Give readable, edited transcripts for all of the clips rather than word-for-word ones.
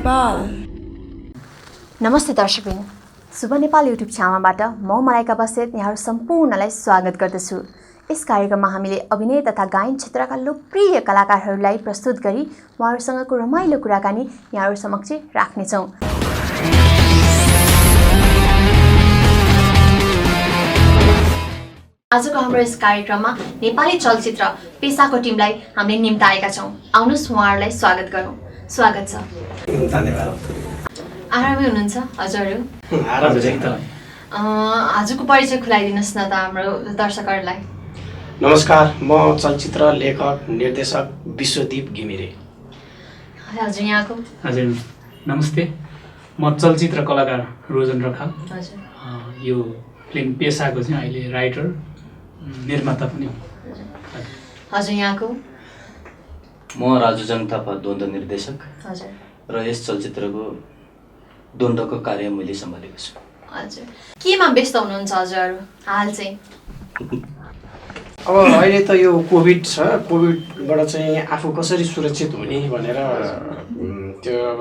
नेपाल। नमस्ते दर्शकबिन, शुभ नेपाल युट्युब च्यानलबाट म मलाइका बस्नेत यहाँहरू सम्पूर्णलाई स्वागत गर्दछु। यस कार्यक्रममा हामीले अभिनय तथा गायन क्षेत्रका लोकप्रिय कलाकारहरूलाई प्रस्तुत गरी उहाँहरूसँगको रमाइलो कुराकानी यहाँहरू समक्ष राख्नेछौँ। आजको हाम्रो यस कार्यक्रममा नेपाली चलचित्र पेसाको टिमलाई हामीले निम्ताएका छौँ। आउनुहोस् उहाँहरूलाई स्वागत गरौँ। स्वागत छ। धन्यवाद। आरामै हुनुहुन्छ हजुरहरू? आराम छ एकदम। आजको परिचय खुलाइदिनुहोस् न त हाम्रो दर्शकहरूलाई। नमस्कार, म चलचित्र लेखक निर्देशक विश्वदीप घिमिरे। हजुर यहाँको? हजुर नमस्ते, म चलचित्र कलाकार रोजन रखाल। हजुर यो फिल्म पेसाको चाहिँ अहिले राइटर निर्माता पनि हो। हजुर यहाँको? म राजु जङ थापा, द्वन्द्व निर्देशक। हजुर र यस चलचित्रको द्वन्द्वको कार्य मैले सम्हालेको छु। हजुर केमा व्यस्त हुनुहुन्छ हजुरहरू हाल चाहिँ? अब अहिले त यो कोभिड छ, कोभिडबाट चाहिँ आफू कसरी सुरक्षित हुने भनेर त्यो अब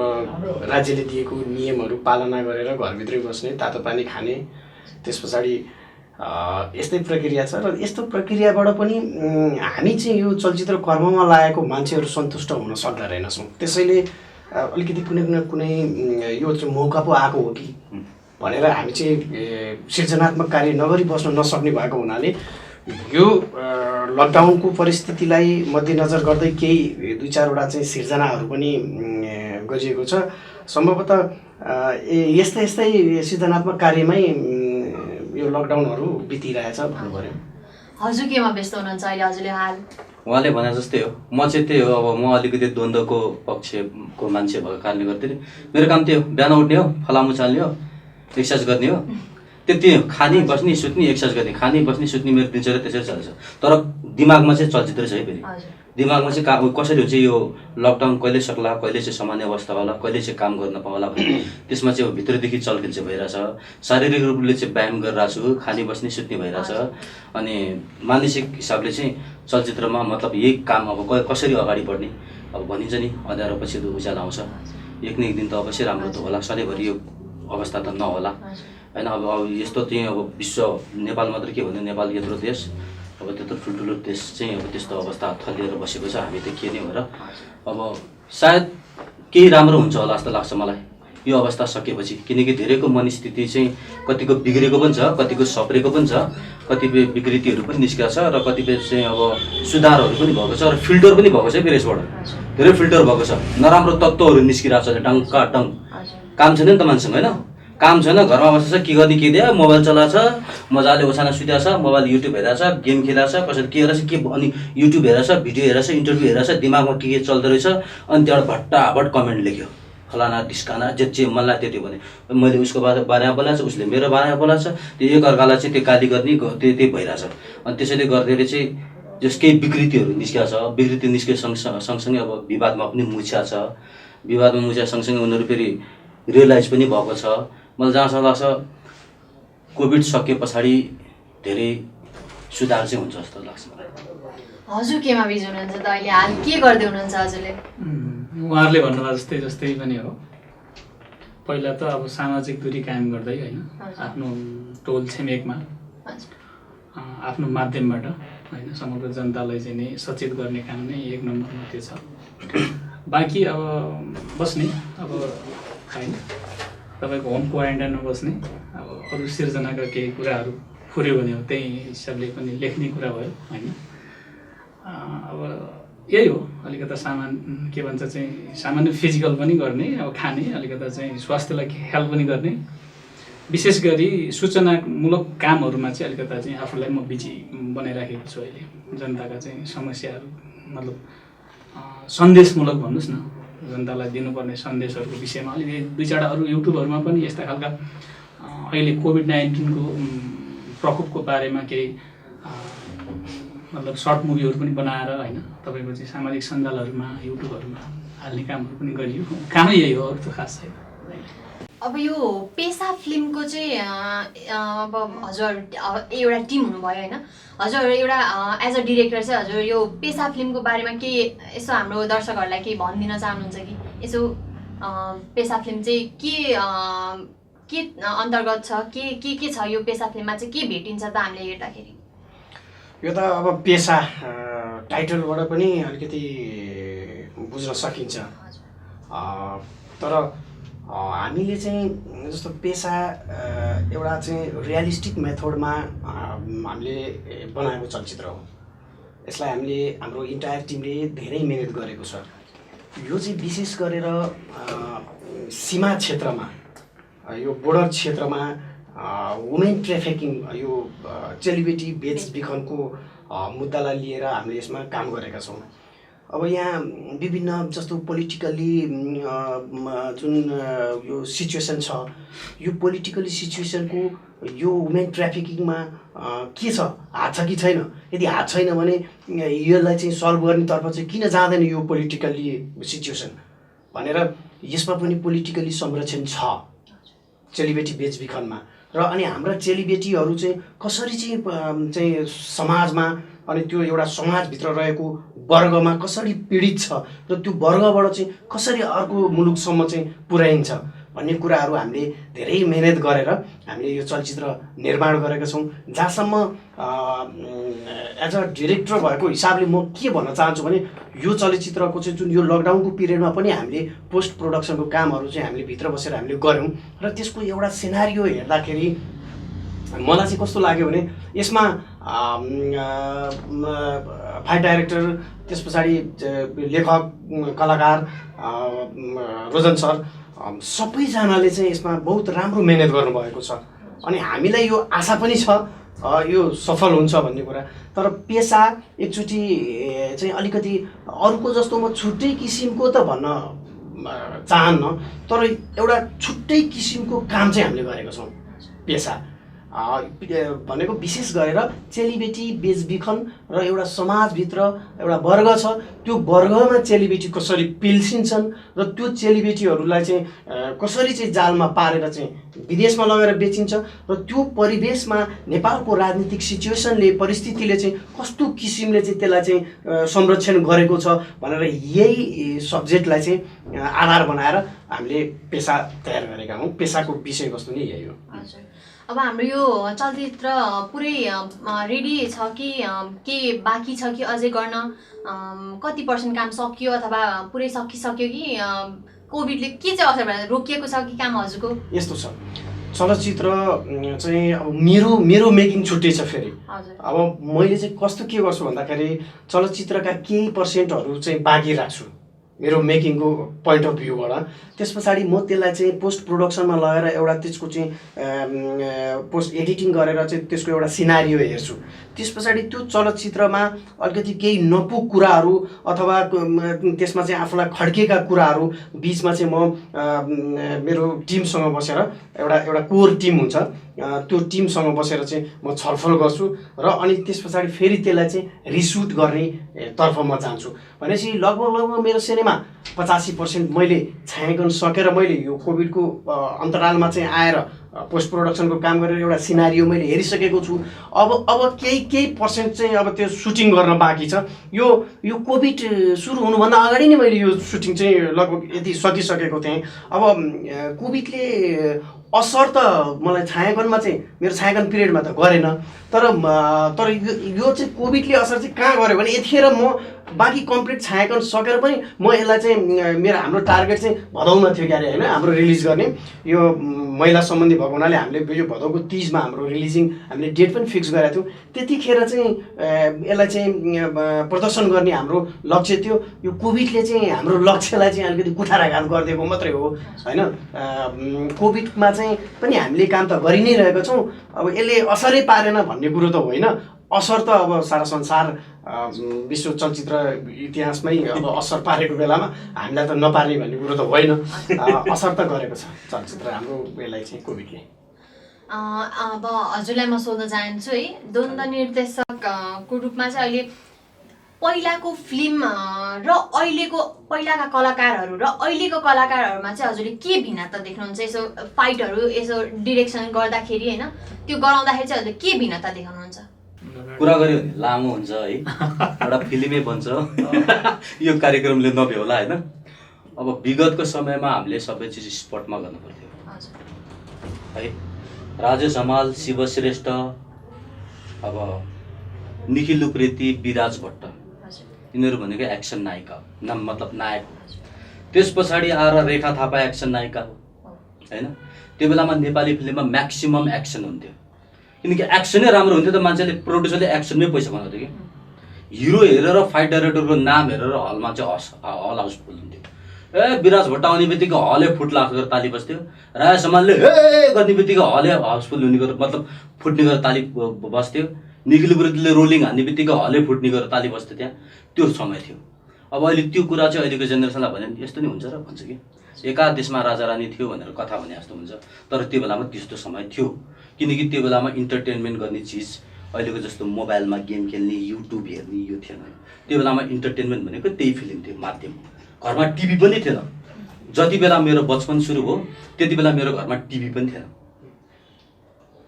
राज्यले दिएको नियमहरू पालना गरेर घरभित्रै बस्ने, तातो पानी खाने, त्यस पछाडि यस्तै प्रक्रिया छ। र यस्तो प्रक्रियाबाट पनि हामी चाहिँ यो चलचित्र कर्ममा लागेको मान्छेहरू सन्तुष्ट हुन सक्दा रहेनछौँ। त्यसैले अलिकति कुनै यो चाहिँ मौका पो आएको हो कि भनेर हामी चाहिँ सृजनात्मक कार्य नगरी बस्न नसक्ने भएको हुनाले यो लकडाउनको परिस्थितिलाई मध्यनजर गर्दै केही 2-4वटा चाहिँ सिर्जनाहरू पनि गरिएको छ। सम्भवतः यस्तै सृजनात्मक कार्यमै यो लकडाउनहरू बितिरहेछ भन्नु पर्यो। हजुर केमा व्यस्त हुनुहुन्छ अहिले हजुरले हाल? उहाँले भने जस्तै हो, म चाहिँ त्यही हो। अब म अलिकति द्वन्द्वको पक्षको मान्छे भएको कारणले गर्दाखेरि मेरो काम त्यही हो, बिहान उठ्ने हो, फलामु चाल्ने हो, एक्सर्साइज गर्ने हो, त्यति हो। खाने बस्ने सुत्ने, एक्सर्साइज गर्ने, खाने बस्ने सुत्ने, मेरो दिनचर्या त्यसरी चल्छ। तर दिमागमा चाहिँ चलचित्र छ है। फेरि दिमागमा चाहिँ कसरी हुन्छ यो लकडाउन कहिले सक्ला, कहिले चाहिँ सामान्य अवस्था होला, कहिले चाहिँ काम गर्न पाउला भने त्यसमा चाहिँ भित्रदेखि चलखेल चाहिँ भइरहेछ। शारीरिक रूपले चाहिँ व्यायाम गरिरहेको छु, खाने बस्ने सुत्ने भइरहेछ। अनि मानसिक हिसाबले चाहिँ चलचित्रमा मतलब यही काम अब कसरी अगाडि बढ्ने, अब भनिन्छ नि अँध्यारो पछि त उज्यालो आउँछ। एक न एक दिन त अवश्य राम्रो त होला, सधैँभरि यो अवस्था त नहोला होइन। अब यस्तो चाहिँ अब विश्व, नेपाल मात्र के भन्नु, नेपाल यत्रो देश, अब त्यत्रो ठुल्ठुलो देश चाहिँ अब त्यस्तो अवस्था थलिएर बसेको छ। हामी त के नै हो र अब सायद केही राम्रो हुन्छ होला जस्तो लाग्छ मलाई यो अवस्था सकेपछि। किनकि धेरैको मनस्थिति चाहिँ कतिको बिग्रेको पनि छ, कतिको सप्रेको पनि छ, कतिपय विकृतिहरू पनि निस्किएको छ, र कतिपय चाहिँ अब सुधारहरू पनि भएको छ, र फिल्टर पनि भएको छ। यसबाट धेरै फिल्टर भएको छ, नराम्रो तत्त्वहरू निस्किरहेको छ डङ्का डङ। काम छैन नि त मान्छेसँग होइन, काम छैन, घरमा बसेको छ, के गर्ने के दियो, मोबाइल चलाएको छ, मजाले ओछाना सुतेको छ, मोबाइल युट्युब हेरेको छ, गेम खेलेको छ, कसरी के हेरेछ, के अनि युट्युब हेरेको छ, भिडियो हेरेको छ, इन्टरभ्यू हेरेको छ, दिमागमा के चल्दो रहेछ। अनि त्यहाँबाट भट्टाभट कमेन्ट लेख्यो, फलाना ढिस्काना जे मलाई त्यति भने मैले उसको बारेमा बोलाएको छ, उसले मेरो बारेमा बोलाएको छ, त्यो एकअर्कालाई चाहिँ त्यो गाली गर्ने त्यही भइरहेछ। अनि त्यसैले गर्दाखेरि चाहिँ जस केही विकृतिहरू निस्किएको छ, विकृति निस्के सँगसँगै अब विवादमा पनि मुछ्या छ। विवादमा मुछ्या सँगसँगै उनीहरू फेरि रियलाइज पनि भएको छ। मलाई जहाँसम्म लाग्छ कोभिड सके पछाडि धेरै सुधार चाहिँ हुन्छ जस्तो लाग्छ मलाई। हजुर केमा बिजी हुनुहुन्छ त अहिले हाल? के गर्दै हुनुहुन्छ हजुरले? उहाँहरूले भन्नुभयो जस्तै पनि हो। पहिला त अब सामाजिक दूरी कायम गर्दै होइन, आफ्नो टोल छिमेकमा आफ्नो माध्यमबाट होइन समग्र जनतालाई चाहिँ नै सचेत गर्ने काम नै एक नम्बरमा त्यो छ। बाँकी अब बस्ने अब होइन तपाईँको होम क्वारेन्टाइनमा बस्ने, अब अरू सिर्जनाका केही कुराहरू फुर्यो भने अब त्यही हिसाबले पनि लेख्ने कुरा भयो होइन। अब यही हो, अलिकता के भन्छ चाहिँ सामान्य फिजिकल पनि गर्ने, अब खाने, अलिकता चाहिँ स्वास्थ्यलाई ख्याल पनि गर्ने, विशेष गरी सूचनामूलक कामहरूमा चाहिँ अलिकता चाहिँ आफूलाई म बिजी बनाइराखेको छु अहिले। जनताका चाहिँ समस्याहरू मतलब सन्देशमूलक भन्नुहोस् न, जनतालाई दिनुपर्ने सन्देशहरूको विषयमा अलिकति 2-4 अरू युट्युबहरूमा पनि यस्ता खालका अहिले कोभिड-19को प्रकोपको बारेमा केही मतलब सर्ट मुभीहरू पनि बनाएर होइन तपाईँको चाहिँ सामाजिक सञ्जालहरूमा युट्युबहरूमा हाल्ने कामहरू पनि गरियो। कामै यही हो, अरू त खास छैन। अब यो पेसा फिल्मको चाहिँ अब हजुर एउटा टिम हुनुभयो होइन, हजुर एउटा एज अ डिरेक्टर चाहिँ हजुर यो पेसा फिल्मको बारेमा के यसो हाम्रो दर्शकहरूलाई केही भनिदिन चाहनुहुन्छ कि? यसो पेसा फिल्म चाहिँ के अन्तर्गत छ, के छ यो पेसा फिल्ममा चाहिँ के भेटिन्छ त हामीले हेर्दाखेरि? यो त अब पेसा टाइटलबाट पनि अलिकति बुझ्न सकिन्छ, तर हामीले चाहिँ जस्तो पेसा एउटा चाहिँ रियलिस्टिक मेथडमा हामीले बनाएको चलचित्र हो। यसलाई हामीले हाम्रो इन्टायर टिमले धेरै मिहिनेत गरेको छ। यो चाहिँ विशेष गरेर सीमा क्षेत्रमा, यो बोर्डर क्षेत्रमा वुमेन ट्राफिकिङ, यो चेलीबेटी बेचबिखनको मुद्दालाई लिएर हामीले यसमा काम गरेका छौँ। अब यहाँ विभिन्न जस्तो पोलिटिकल्ली जुन यो सिचुएसन छ, यो पोलिटिकली सिचुएसनको यो वुमेन ट्राफिकिङमा के छ, हात छ कि छैन? यदि हात छैन भने यसलाई चाहिँ सल्भ गर्नेतर्फ चाहिँ किन जाँदैन यो पोलिटिकल्ली सिचुएसन भनेर यसमा पनि पोलिटिकली संरक्षण छ चेलीबेटी बेचबिखनमा। र अनि हाम्रा चेलीबेटीहरू चाहिँ कसरी चाहिँ समाजमा अनि त्यो एउटा समाजभित्र रहेको वर्गमा कसरी पीडित छ र त्यो वर्गबाट चाहिँ कसरी अर्को मुलुकसम्म चाहिँ पुर्याइन्छ भन्ने कुराहरू हामीले धेरै मेहनत गरेर हामीले यो चलचित्र निर्माण गरेका छौँ। जहाँसम्म एज अ डिरेक्टर भएको हिसाबले म के भन्न चाहन्छु भने यो चलचित्रको चाहिँ जुन यो लकडाउनको पिरियडमा पनि हामीले पोस्ट प्रोडक्सनको कामहरू चाहिँ हामीले भित्र बसेर हामीले गऱ्यौँ र त्यसको एउटा सिनारियो हेर्दाखेरि मलाई चाहिँ कस्तो लाग्यो भने यसमा फाइट डाइरेक्टर, त्यस पछाडि लेखक, कलाकार रोजन सर, सबैजनाले चाहिँ यसमा बहुत राम्रो मेहनत गर्नुभएको छ। अनि हामीलाई यो आशा पनि छ यो सफल हुन्छ भन्ने कुरा। तर पेसा एकचोटि चाहिँ अलिकति अरूको जस्तो म छुट्टै किसिमको त भन्न चाहन्न, तर एउटा छुट्टै किसिमको काम चाहिँ हामीले गरेका छौँ। पेसा भनेको विशेष गरेर चेलीबेटी बेचबिखन र एउटा समाजभित्र एउटा वर्ग छ, त्यो वर्गमा चेलीबेटी कसरी पिल्सिन्छन् र त्यो चेलीबेटीहरूलाई चाहिँ कसरी चाहिँ जालमा पारेर चाहिँ विदेशमा लगेर बेचिन्छ र त्यो परिवेशमा नेपालको राजनीतिक सिचुएसनले, परिस्थितिले चाहिँ कस्तो किसिमले चाहिँ त्यसलाई चाहिँ संरक्षण गरेको छ भनेर यही सब्जेक्टलाई चाहिँ आधार बनाएर हामीले पेसा तयार गरेका हौँ। पेसाको विषयवस्तु नै यही हो। अब हाम्रो यो चलचित्र पुरै रेडी छ कि के बाँकी छ कि अझै गर्न? कति % काम सकियो अथवा पुरै सकिसक्यो कि कोभिडले के चाहिँ असर भएर रोकिएको छ कि काम हजुरको? यस्तो छ, चलचित्र चाहिँ अब मेरो मेकिङ छुट्टै छ फेरि। अब मैले चाहिँ कस्तो के गर्छु भन्दाखेरि चलचित्रका केही % चाहिँ बाँकी राख्छु मेरो मेकिङको पोइन्ट अफ भ्यूबाट। त्यस पछाडि म त्यसलाई चाहिँ पोस्ट प्रोडक्सनमा लगेर एउटा त्यसको चाहिँ पोस्ट एडिटिङ गरेर चाहिँ त्यसको एउटा सिनारियो हेर्छु। त्यस पछाडि त्यो चलचित्रमा अलिकति केही नपुग कुराहरू अथवा त्यसमा चाहिँ आफूलाई खड्केका कुराहरू बिचमा चाहिँ म मेरो टिमसँग बसेर एउटा कोर टिम हुन्छ, त्यो टिमसँग बसेर चाहिँ म छलफल गर्छु र अनि त्यस पछाडि फेरि त्यसलाई चाहिँ रिसुट गर्ने तर्फ म जान्छु। भनेपछि लगभग मेरो सिनेमा 85% मैले छायाङ्कन सकेर मैले यो कोभिडको अन्तरालमा चाहिँ आएर पोस्ट प्रोडक्सनको काम गरेर एउटा सिनारियो मैले हेरिसकेको छु। अब केही % चाहिँ अब त्यो सुटिङ गर्न बाँकी छ। यो कोभिड सुरु हुनुभन्दा अगाडि नै मैले यो सुटिङ चाहिँ लगभग यति सकिसकेको थिएँ। अब कोभिडले असर त मलाई छायाङ्कनमा चाहिँ मेरो छायाङ्कन पिरियडमा त गरेन, तर यो चाहिँ कोभिडले असर चाहिँ कहाँ गर्यो भने यतिखेर म बाँकी कम्प्लिट छायाङ्कन सकेर पनि म यसलाई चाहिँ हाम्रो टार्गेट चाहिँ भदौमा थियो क्यारे होइन, हाम्रो रिलिज गर्ने। यो महिला सम्बन्धी भएको हुनाले हामीले यो भदौको 30 मा हाम्रो रिलिजिङ हामीले डेट पनि फिक्स गरेका थियौँ। त्यतिखेर चाहिँ यसलाई चाहिँ प्रदर्शन गर्ने हाम्रो लक्ष्य थियो। यो कोभिडले चाहिँ हाम्रो लक्ष्यलाई चाहिँ अलिकति कुठाराघात गरिदिएको मात्रै हो होइन। कोभिडमा चाहिँ पनि हामीले काम त गरि नै रहेका छौँ। अब यसले असरै पारेन भन्ने कुरो त होइन, असर त अब सारा संसार विश्व चलचित्र इतिहासमै अब असर पारेको बेलामा हामीलाई त नपार्ने भन्ने कुरो त होइन, असर त गरेको छ चलचित्र हाम्रो यसलाई चाहिँ कोभिडले। अब हजुरलाई म सोध्न चाहन्छु है, द्वन्द्व निर्देशकको रूपमा चाहिँ अहिले पहिलाको फिल्म र अहिलेको पहिलाका कलाकारहरू र अहिलेको कलाकारहरूमा चाहिँ हजुरले के भिन्नता देख्नुहुन्छ? यसो फाइटहरू यसो डिरेक्सन गर्दाखेरि होइन, त्यो गराउँदाखेरि चाहिँ हजुरले के भिन्नता देखाउनुहुन्छ? कुरा गऱ्यो भने लामो हुन्छ है, एउटा फिल्मै बन्छ यो कार्यक्रमले नभ्याउला होइन। अब विगतको समयमा हामीले सबै चिज स्पटमा गर्नु पर्थ्यो है। राजेश हमाल, शिव श्रेष्ठ, अब निखिल उप्रेती, विराज भट्ट, यिनीहरू भनेको एक्सन नायिका मतलब नायक हो। त्यस पछाडि आएर रेखा थापा एक्सन नायिका हो होइन। त्यो बेलामा नेपाली फिल्ममा म्याक्सिमम एक्सन हुन्थ्यो, किनकि एक्सनै राम्रो हुन्थ्यो त मान्छेले प्रोड्युसरले एक्सनमै पैसा कमाउँथ्यो कि। हिरो हेरेर फाइट डाइरेक्टरको नाम हेरेर हलमा चाहिँ हल हाउसफुल हुन्थ्यो। विराज भट्ट आउने बित्तिकै हलै फुट्ला गरेर ताली बस्थ्यो। राजेश हमालले हे गर्ने बित्तिकै हलै हाउसफुल हुने गरेर मतलब फुट्ने गरेर ताली बस्थ्यो। निखिल उप्रेतीले रोलिङ हान्ने बित्तिकै हलै फुट्ने गरेर ताली बस्थ्यो। त्यहाँ त्यो समय थियो। अब अहिले त्यो कुरा चाहिँ अहिलेको जेनेरेसनलाई भन्यो भने यस्तो नि हुन्छ र भन्छ कि एका देशमा राजा रानी थियो भनेर कथा भने जस्तो हुन्छ। तर त्यो बेलामा त्यस्तो समय थियो, किनकि त्यो बेलामा इन्टरटेनमेन्ट गर्ने चिज अहिलेको जस्तो मोबाइलमा गेम खेल्ने, युट्युब हेर्ने यो थिएन। त्यो बेलामा इन्टरटेनमेन्ट भनेको त्यही फिल्म थियो, माध्यम। घरमा टिभी पनि थिएन। जति बेला मेरो बचपन सुरु भयो त्यति बेला मेरो घरमा टिभी पनि थिएन।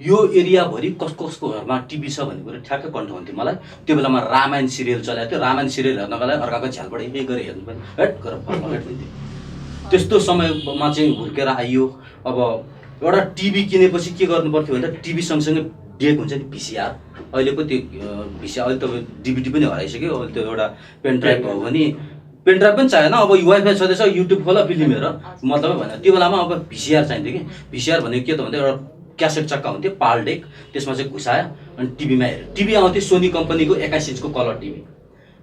यो एरियाभरि कसको घरमा टिभी छ भन्ने कुरा ठ्याक्कै कन्ठ हुन्थ्यो मलाई। त्यो बेलामा रामायण सिरियल चलाएको थियो। रामायण सिरियल हेर्नको लागि अर्काको झ्यालबाट यही गरेर हेर्नु पनि हेट गरेर फर्केट हुन्थ्यो। त्यस्तो समयमा चाहिँ हुर्केर आइयो। अब एउटा टिभी किनेपछि के गर्नु पर्थ्यो भने टिभी सँगसँगै डेक हुन्छ नि भिसिआर। अहिले पो त्यो भिसिआर अहिले त डिभिडी पनि हराइसक्यो। अहिले त्यो एउटा पेनड्राइभ भयो भने पेनड्राइभ पनि चाहिएन। अब वाइफाई छँदैछ, युट्युब खोला फिल्म हेर मतलब भएन। त्यो बेलामा अब भिसिआर चाहिन्थ्यो कि। भिसिआर भनेको के त भन्दा एउटा क्यासेट चक्का हुन्थ्यो, पाल डेक, त्यसमा चाहिँ घुसायो अनि टिभीमा हेऱ्यो। टिभी आउँथ्यो सोनी कम्पनीको 21 इन्चको कलर टिभी।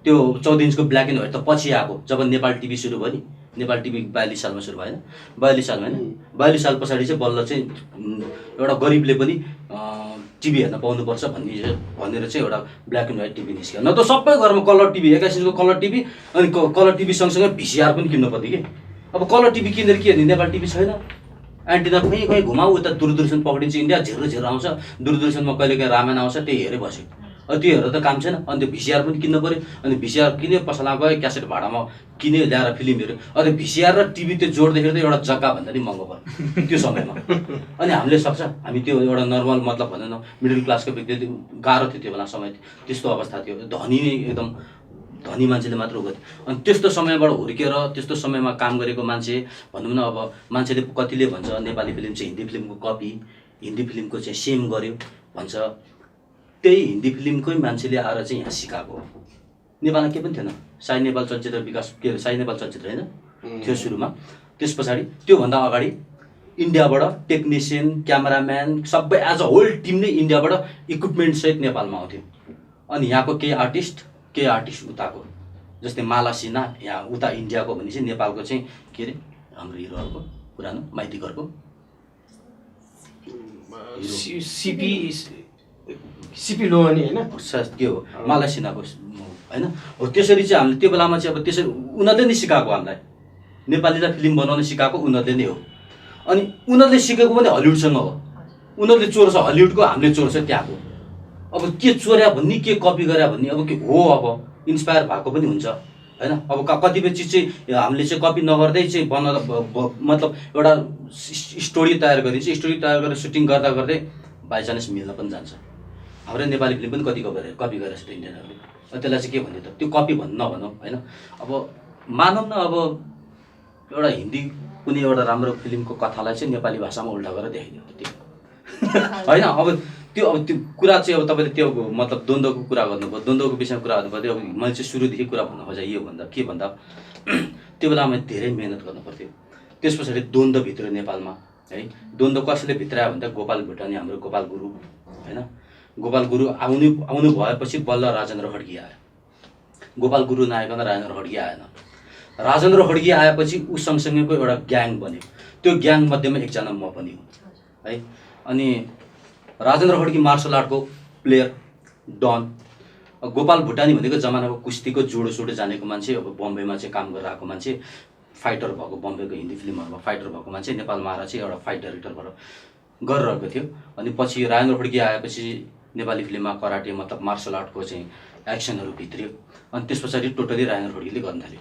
त्यो 14 इन्चको ब्ल्याक एन्ड व्हाइट त पछि आएको जब नेपाल टिभी सुरु भयो नि। नेपाल टिभी 42 सालमा सुरु भएन, 42 सालमा होइन, 42 साल पछाडि चाहिँ बल्ल चाहिँ एउटा गरिबले पनि टिभी हेर्न पाउनुपर्छ भनेर चाहिँ एउटा ब्ल्याक एन्ड व्हाइट टिभी निस्क्यो। न त सबै घरमा कलर टिभी, 21 इन्चको कलर टिभी अनि कलर टिभी सँगसँगै भिसिआर पनि किन्नु पर्थ्यो कि। अब कलर टिभी किनेर के हेर्ने, नेपाल टिभी छैन। एन्टिना कहीँ घुमाऊ, उता दूरदर्शन पक्रिन्छ, इन्डिया झिरो आउँछ, दूरदर्शनमा कहिलेकाहीँ रामायण आउँछ, त्यही हेरेर बस्यो। अब त्यो हेरेर त काम छैन। अनि त्यो भिसिआर पनि किन्नु पऱ्यो। अनि भिसिआर किन्यो, पसलमा गयो, क्यासेट भाडामा किन्यो, ल्याएर फिल्म हेऱ्यो। अनि भिसिआर र टिभी त्यो जोड्दाखेरि त एउटा जग्गा भन्दा नि महँगो भयो त्यो समयमा। अनि हामीले सक्छ, हामी त्यो एउटा नर्मल मतलब भनौँ न मिडल क्लासको व्यक्ति गाह्रो थियो त्यो बेला समय। त्यस्तो अवस्था थियो, धनी एकदम धनी मान्छेले मात्र गर्थ्यो। अनि त्यस्तो समयबाट हुर्केर त्यस्तो समयमा काम गरेको मान्छे भनौँ न। अब मान्छेले कतिले भन्छ नेपाली फिल्म चाहिँ हिन्दी फिल्मको कपी, हिन्दी फिल्मको चाहिँ सेम गर्यो भन्छ। त्यही हिन्दी फिल्मकै मान्छेले आएर चाहिँ यहाँ सिकाएको हो। नेपालमा के पनि थिएन, साई नेपाल चलचित्र विकास के साई नेपाल चलचित्र होइन थियो सुरुमा। त्यस पछाडि त्योभन्दा अगाडि इन्डियाबाट टेक्निसियन, क्यामेराम्यान सबै एज अ होल टिम नै इन्डियाबाट इक्विपमेन्टसहित नेपालमा आउँथ्यो। अनि यहाँको केही आर्टिस्ट उताको, जस्तै माला सिन्हा यहाँ उता इन्डियाको भनेपछि नेपालको चाहिँ के अरे हाम्रो हिरोहरूको पुरानो माइतीघरको सिपी लोहानी होइन के हो माला सिन्हाको होइन। हो त्यसरी चाहिँ हामीले त्यो बेलामा चाहिँ अब त्यसरी उनीहरूले नै सिकाएको हामीलाई, नेपालीलाई फिल्म बनाउन सिकाएको उनीहरूले नै हो। अनि उनीहरूले सिकेको पनि हलिउडसँग हो। उनीहरूले चोर्छ हलिउडको, हामीले चोर्छ त्यहाँको। अब के चोर्या भन्ने के कपी गर्या भन्ने अब के हो, अब इन्सपायर भएको पनि हुन्छ होइन। अब कतिपय चिज चाहिँ हामीले चाहिँ कपी नगर्दै चाहिँ मतलब एउटा स्टोरी तयार गरिन्छ, स्टोरी तयार गरेर सुटिङ गर्दा गर्दै बाइचान्स मिल्न पनि जान्छ। हाम्रो नेपाली फिल्म पनि कति कपी गरेर छ इन्डियनहरूले। त्यसलाई चाहिँ के भन्यो त, त्यो कपी भन्नु नभनौँ होइन। अब मानौँ न अब एउटा हिन्दी कुनै एउटा राम्रो फिल्मको कथालाई चाहिँ नेपाली भाषामा उल्टा गरेर देखाइदियो त्यो होइन। अब त्यो कुरा चाहिँ अब तपाईँले त्यो मतलब द्वन्द्वको कुरा गर्नुभयो, द्वन्द्वको विषयमा कुरा गर्नुभयो। अब मैले चाहिँ सुरुदेखि कुरा भन्नु खोजेँ यो भन्दा के भन्दा त्यो बेलामा धेरै मेहनत गर्नु पर्थ्यो। त्यस पछाडि द्वन्द्वभित्र नेपालमा है द्वन्द्व कसले भित्रायो भन्दा गोपाल भुटानी हाम्रो गोपाल गुरु होइन। गोपाल गुरु आउनु भएपछि बल्ल राजेन्द्र खड्गी आयो। गोपाल गुरु नआइकन राजेन्द्र खड्गी आएन। राजेन्द्र खड्गी आएपछि ऊ सँगसँगैको एउटा ग्याङ बन्यो। त्यो ग्याङ मध्येमा एकजना म पनि हुँ है। अनि राजेन्द्र खड्गी मार्सल आर्टको प्लेयर डन। गोपाल भुटानी भनेको जमानाको कुस्तीको जोडो सोडो जानेको मान्छे, अब बम्बईमा चाहिँ काम गरेर आएको मान्छे, फाइटर भएको, बम्बईको हिन्दी फिल्महरूमा फाइटर भएको मान्छे, नेपालमा आएर चाहिँ एउटा फाइट डाइरेक्टरबाट गरिरहेको थियो। अनि पछि राजेन्द्र खड्गी आएपछि नेपाली फिल्ममा कराटे मतलब मार्सल आर्टको चाहिँ एक्सनहरू भित्रियो। अनि त्यस पछाडि टोटली राजेन्द्र खड्गीले गर्न थाल्यो।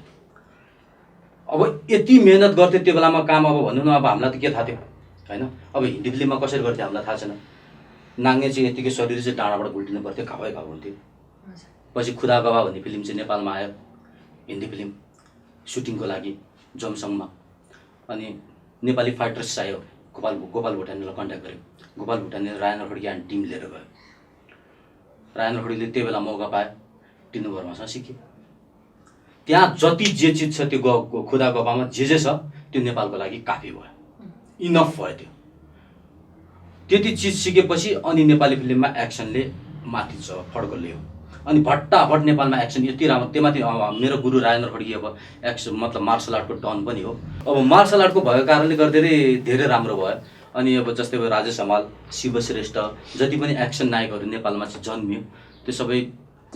अब यति मेहनत गर्थ्यो त्यो बेलामा काम। अब भनौँ न अब हामीलाई त के थाहा थियो होइन। अब हिन्दी फिल्ममा कसरी गर्थ्यो हामीलाई थाहा छैन। नाङ्गे चाहिँ यतिकै शरीर चाहिँ डाँडाबाट गुल्टिनु पर्थ्यो, घावै घाउ हुन्थ्यो। पछि खुदा गवा भन्ने फिल्म चाहिँ नेपालमा आयो, हिन्दी फिल्म सुटिङको लागि जमसङमा। अनि नेपाली फाइटर्स चाहियो, गोपाल भुटानीलाई कन्ट्याक्ट गऱ्यो। गोपाल भुटानीले राजेन्द्र खड्की एन्ड टिम लिएर गयो। राजेन्द्र खड्कीले त्यही बेला मौका पायो, टिनु वर्मासँग सिक्यो। त्यहाँ जति जे चिज छ त्यो खुदा गफामा जे छ त्यो नेपालको लागि काफी भयो, इनफ भयो। त्यो त्यति चिज सिकेपछि अनि नेपाली फिल्ममा एक्सनले माथि फड्को ल्यायो। अनि भट्टाभट नेपालमा एक्सन यति राम्रो। त्यहीमाथि मेरो गुरु राजेन्द्र खड्की अब मतलब मार्सल आर्टको डन पनि हो। अब मार्सल आर्टको भएको कारणले गर्दाखेरि धेरै राम्रो भयो। अनि अब जस्तै अब राजेश हमाल, शिव श्रेष्ठ जति पनि एक्सन नायकहरू नेपालमा चाहिँ जन्मियो त्यो सबै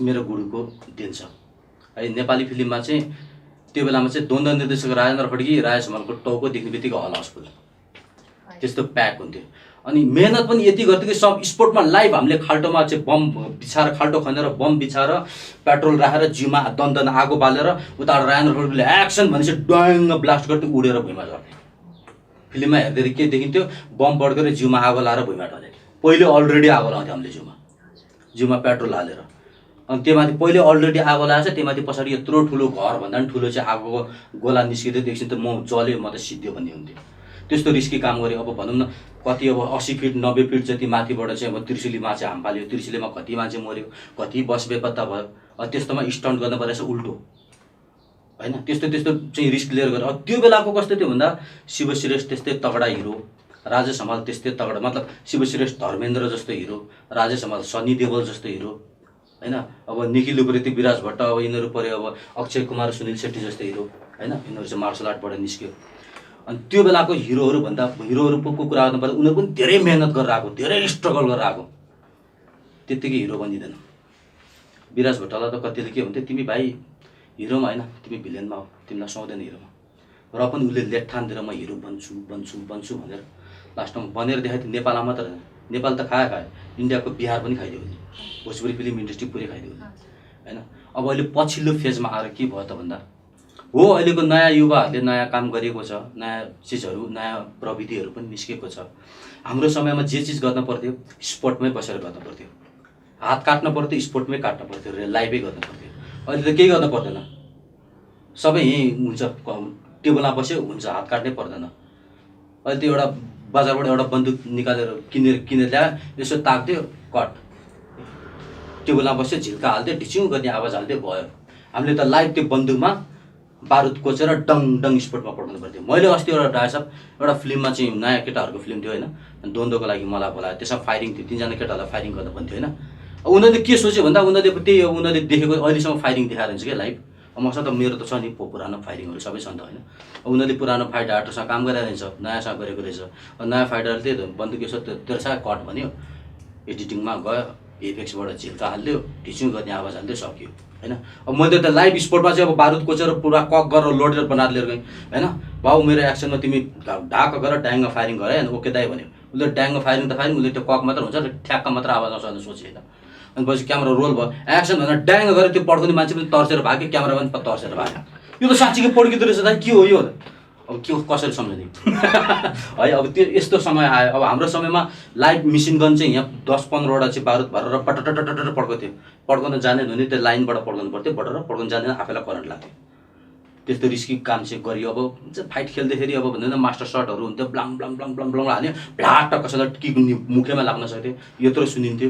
मेरो गुरुको देन छ है। नेपाली फिल्ममा चाहिँ त्यो बेलामा चाहिँ द्वन्द्व निर्देशक राजेन्द्र खड्की, राजेश हमालको टाउको देख्ने बित्तिकै हल हाउसफुल त्यस्तो प्याक हुन्थ्यो। अनि मेहनत पनि यति गर्थ्यो कि सब स्पोर्टमा लाइभ हामीले खाल्टोमा चाहिँ बम बिछाएर, खाल्टो खनेर बम बिछाएर पेट्रोल राखेर जिउमा दन्दन आगो बालेर उता राजेन्द्र खड्कीले एक्सन भनेपछि डङ्ग ब्लास्ट गर्थ्यो, उडेर भुइँमा झर्थ्यो। फिल्ममा हेर्दाखेरि के देखिन्थ्यो, बम पड्केर जिउमा आगो लाएर भुइँमा ढले। पहिले अलरेडी आगो लाउँथ्यो हामीले जिउमा पेट्रोल हालेर। अनि त्योमाथि पहिले अलरेडी आगो लगाएको छ, त्योमाथि पछाडि यत्रो ठुलो घरभन्दा पनि ठुलो चाहिँ आगोको गोला निस्किँदै देखिन्छ त म जल्यो म त सिद्धियो भन्ने हुन्थ्यो। त्यस्तो रिस्की काम गरेँ। अब भनौँ न कति अब 80 फिट 90 फिट जति माथिबाट चाहिँ अब त्रिशुलीमा चाहिँ हाम फाल्यो, त्रिशुलीमा कति मान्छे मऱ्यो, कति बस बेपत्ता भयो। त्यस्तोमा स्टन्ट गर्न परेछ उल्टो होइन। त्यस्तो चाहिँ रिस्क लिएर गएर। अब त्यो बेलाको कस्तो थियो भन्दा शिव श्रेष्ठ त्यस्तै तगडा हिरो, राजेश हमाल त्यस्तै तगडा, मतलब शिव श्रेष्ठ धर्मेन्द्र जस्तो हिरो, राजेश हमाल सनी देवल जस्तो हिरो होइन। अब निखिल उप्रेती, विराज भट्ट, अब यिनीहरू पऱ्यो। अब अक्षय कुमार, सुनील शेट्टी जस्तो हिरो होइन। यिनीहरू चाहिँ मार्सल आर्टबाट निस्क्यो। अनि त्यो बेलाको हिरोहरूको कुरा गर्नुपर्दा उनीहरू पनि धेरै मेहनत गरेर आएको, धेरै स्ट्रगल गरेर आएको। त्यत्तिकै हिरो बनिँदैन। विराज भट्टलाई त कतिले के भन्थ्यो, तिमी भाइ हिरोमा होइन तिमी भिलेनमा हो, तिमीलाई सुहाउँदैन हिरोमा। र पनि उसले लेट ठानेर म हिरो बन्छु भनेर लास्टमा बनेर देखाएको थियो। नेपालमा मात्र होइन, नेपाल त खायो, इन्डियाको बिहार पनि खाइदियो भने, भोजपुरी फिल्म इन्डस्ट्री पुरै खाइदियो होइन। अब अहिले पछिल्लो फेजमा आएर के भयो त भन्दा हो अहिलेको नयाँ युवाहरूले नयाँ काम गरेको छ, नयाँ चिजहरू, नयाँ प्रविधिहरू पनि निस्केको छ। हाम्रो समयमा जे चिज गर्न पर्थ्यो स्पोर्टमै बसेर गर्न पर्थ्यो, हात काट्न पर्थ्यो स्पोर्टमै काट्न पर्थ्यो, लाइभै गर्न पर्थ्यो। अहिले त केही गर्न पर्दैन, सबै यहीँ हुन्छ, टेबलमा बस्यो हुन्छ, हात काट्नै पर्दैन। अहिले त एउटा बजारबाट एउटा बन्दुक निकालेर किनेर ल्यायो, यसो ताक्दियो कट, टेबलमा बस्यो झिल्का हाल्दियो, ढिच्यौँ गर्ने आवाज हाल्दियो भयो। हामीले त लाइभ त्यो बन्दुकमा बारुद कोचेर डङ स्पोर्टमा पठाउनु पर्थ्यो। मैले अस्ति एउटा फिल्ममा चाहिँ नयाँ केटाहरूको फिल्म थियो होइन, द्वन्द्वको लागि मलाई बोलायो। त्यसमा फायरिङ थियो, 3जना केटाहरूलाई फायरिङ गर्नु पनि थियो होइन। उनीहरूले के सोच्यो भन्दा उनीहरूले त्यही उनीहरूले देखेको अहिलेसम्म फायरिङ देखाएर हुन्छ क्या लाइभ। मसँग त मेरो त छ नि पुरानो फायरिङहरू सबै छ नि त होइन। उनीहरूले पुरानो फाइट आर्टरसँग काम गरिरहेको रहेछ, नयाँसँग गरेको रहेछ। नयाँ फाइटरले त्यही त बन्दुक यसो तेर्सा कट भन्यो, एडिटिङमा गयो, एफएक्सबाट झिल्का हाल्दियो, ढिच्यौँ गर्ने आवाज हाल्दियो, सक्यो होइन। अब मैले त लाइभ स्पोर्टमा चाहिँ अब बारुद कोचेर पुरा कक गरेर लोडेर बनाएर लिएर गएँ होइन। भाउ मेरो एक्सनमा तिमी ढाक गरेर ड्याङमा फायरिङ गरे होइन, ओके दाइ भन्यो। उसले ड्याङमा फायरिङ त फायरिङ, उसले त्यो कक मात्र हुन्छ, ठ्याक्क मात्र आवाज आउँछ भनेर सोचेँ होइन। अनि पछि क्यामेरा रोल भयो, एक्सन भनेर ड्याङ गरेर त्यो पड्काउने मान्छे पनि तर्सेर भाग्यो, क्यामेरा पनि तर्सेर भाग्यो। यो त साँच्चीकै पड्किँदो रहेछ दाइ, के हो यो? अब के कसरी सम्झने है। अब त्यो यस्तो समय आयो। अब हाम्रो समयमा लाइभ मिसिन गन चाहिँ यहाँ 10-15वटा चाहिँ बारुद भरेर पटटटटट पड्काउँथ्यो। पड्काउन जानेन भने त्यो लाइनबाट पड्काउनु पर्थ्यो, बटेर पड्काउन जानेन आफैलाई करेन्ट लाग्थ्यो। त्यस्तो रिस्की काम चाहिँ गरियो। अब फाइट खेल्दाखेरि अब भन्दैन मास्टर सटहरू हुन्थ्यो, ब्लाङ हाल्यो, भ्लाट कसैलाई किक मुखैमा लाग्न सक्थ्यो, यत्रो सुनिन्थ्यो।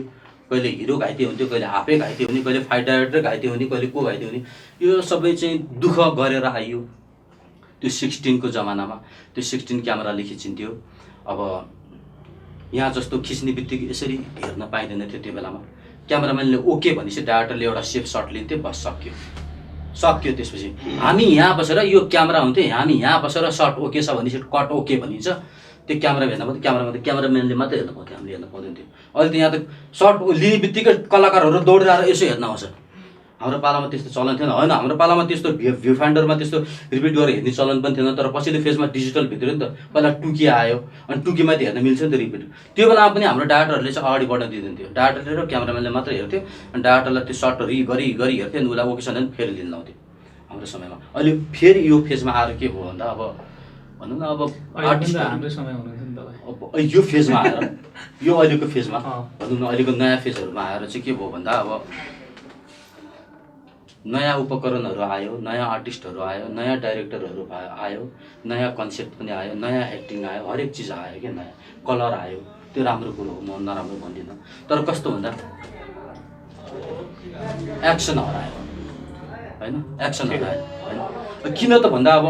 कहिले हिरो घाइते हुन्थ्यो, कहिले आफै घाइते हुने, कहिले फाइट डाइरेक्टर घाइते हुने, कहिले को घाइते हुने। यो सबै चाहिँ दुःख गरेर आइयो त्यो 16 को जमानामा। त्यो 16 क्यामेराले खिचिन्थ्यो। अब यहाँ जस्तो खिच्ने बित्तिकै यसरी हेर्न पाइँदैन थियो त्यो बेलामा। क्यामेराम्यानले ओके भनेपछि डाइरेक्टरले एउटा सेफ सट लिन्थ्यो, बस सक्यो। त्यसपछि हामी यहाँ बसेर यो क्यामेरा हुन्थ्यो, हामी यहाँ बसेर सट ओके छ भनेपछि कट ओके भनिन्छ। त्यो क्यामेरा हेर्न मात्रै क्यामेराम्यानले मात्रै हेर्न पाउँथ्यो, हामीले हेर्न पाउँदैन थियो। अहिले त यहाँ त सट लिने बित्तिकै कलाकारहरू दौडेर आएर यसो हेर्न आउँछ। हाम्रो पालामा त्यस्तो चलन थिएन होइन। हाम्रो पालामा त्यस्तो भ्यू फाइन्डरमा त्यस्तो रिपिट गरेर हेर्ने चलन पनि थिएन। तर पछिल्लो फेजमा डिजिटल भित्र नि त पहिला टुकी आयो, अनि टुकीमा त हेर्न मिल्छ नि त रिपिट। त्यो बेलामा पनि हाम्रो डाइरेक्टरहरूले चाहिँ अगाडि बढ्न दिँदैन थियो। डाइरेक्टरले र क्यामेराम्यानले मात्रै हेर्थ्यो, अनि डाइरेक्टरलाई त्यो सट गरी हेर्थ्यो, अनि उसलाई ओके छ भने फेरि लिन लाउँथ्यो हाम्रो समयमा। अहिले फेरि यो फेजमा आएर के भयो भन्दा अब भनौँ न अब हाम्रो समय हुनुहुन्थ्यो नि तपाईँ। यो फेजमा आएर यो अहिलेको फेजमा भनौँ न अहिलेको नयाँ फेजहरूमा आएर चाहिँ के भयो भन्दा अब नयाँ उपकरणहरू आयो, नयाँ आर्टिस्टहरू आयो, नयाँ डाइरेक्टरहरू आयो, नयाँ कन्सेप्ट पनि आयो, नयाँ एक्टिङ आयो, हरेक चिज आयो क्या, नयाँ कलर आयो। त्यो राम्रो कुरो हो, म नराम्रो भन्दिनँ। तर कस्तो भन्दा एक्सन हरायो होइन, एक्सन हरायो होइन। किन त भन्दा अब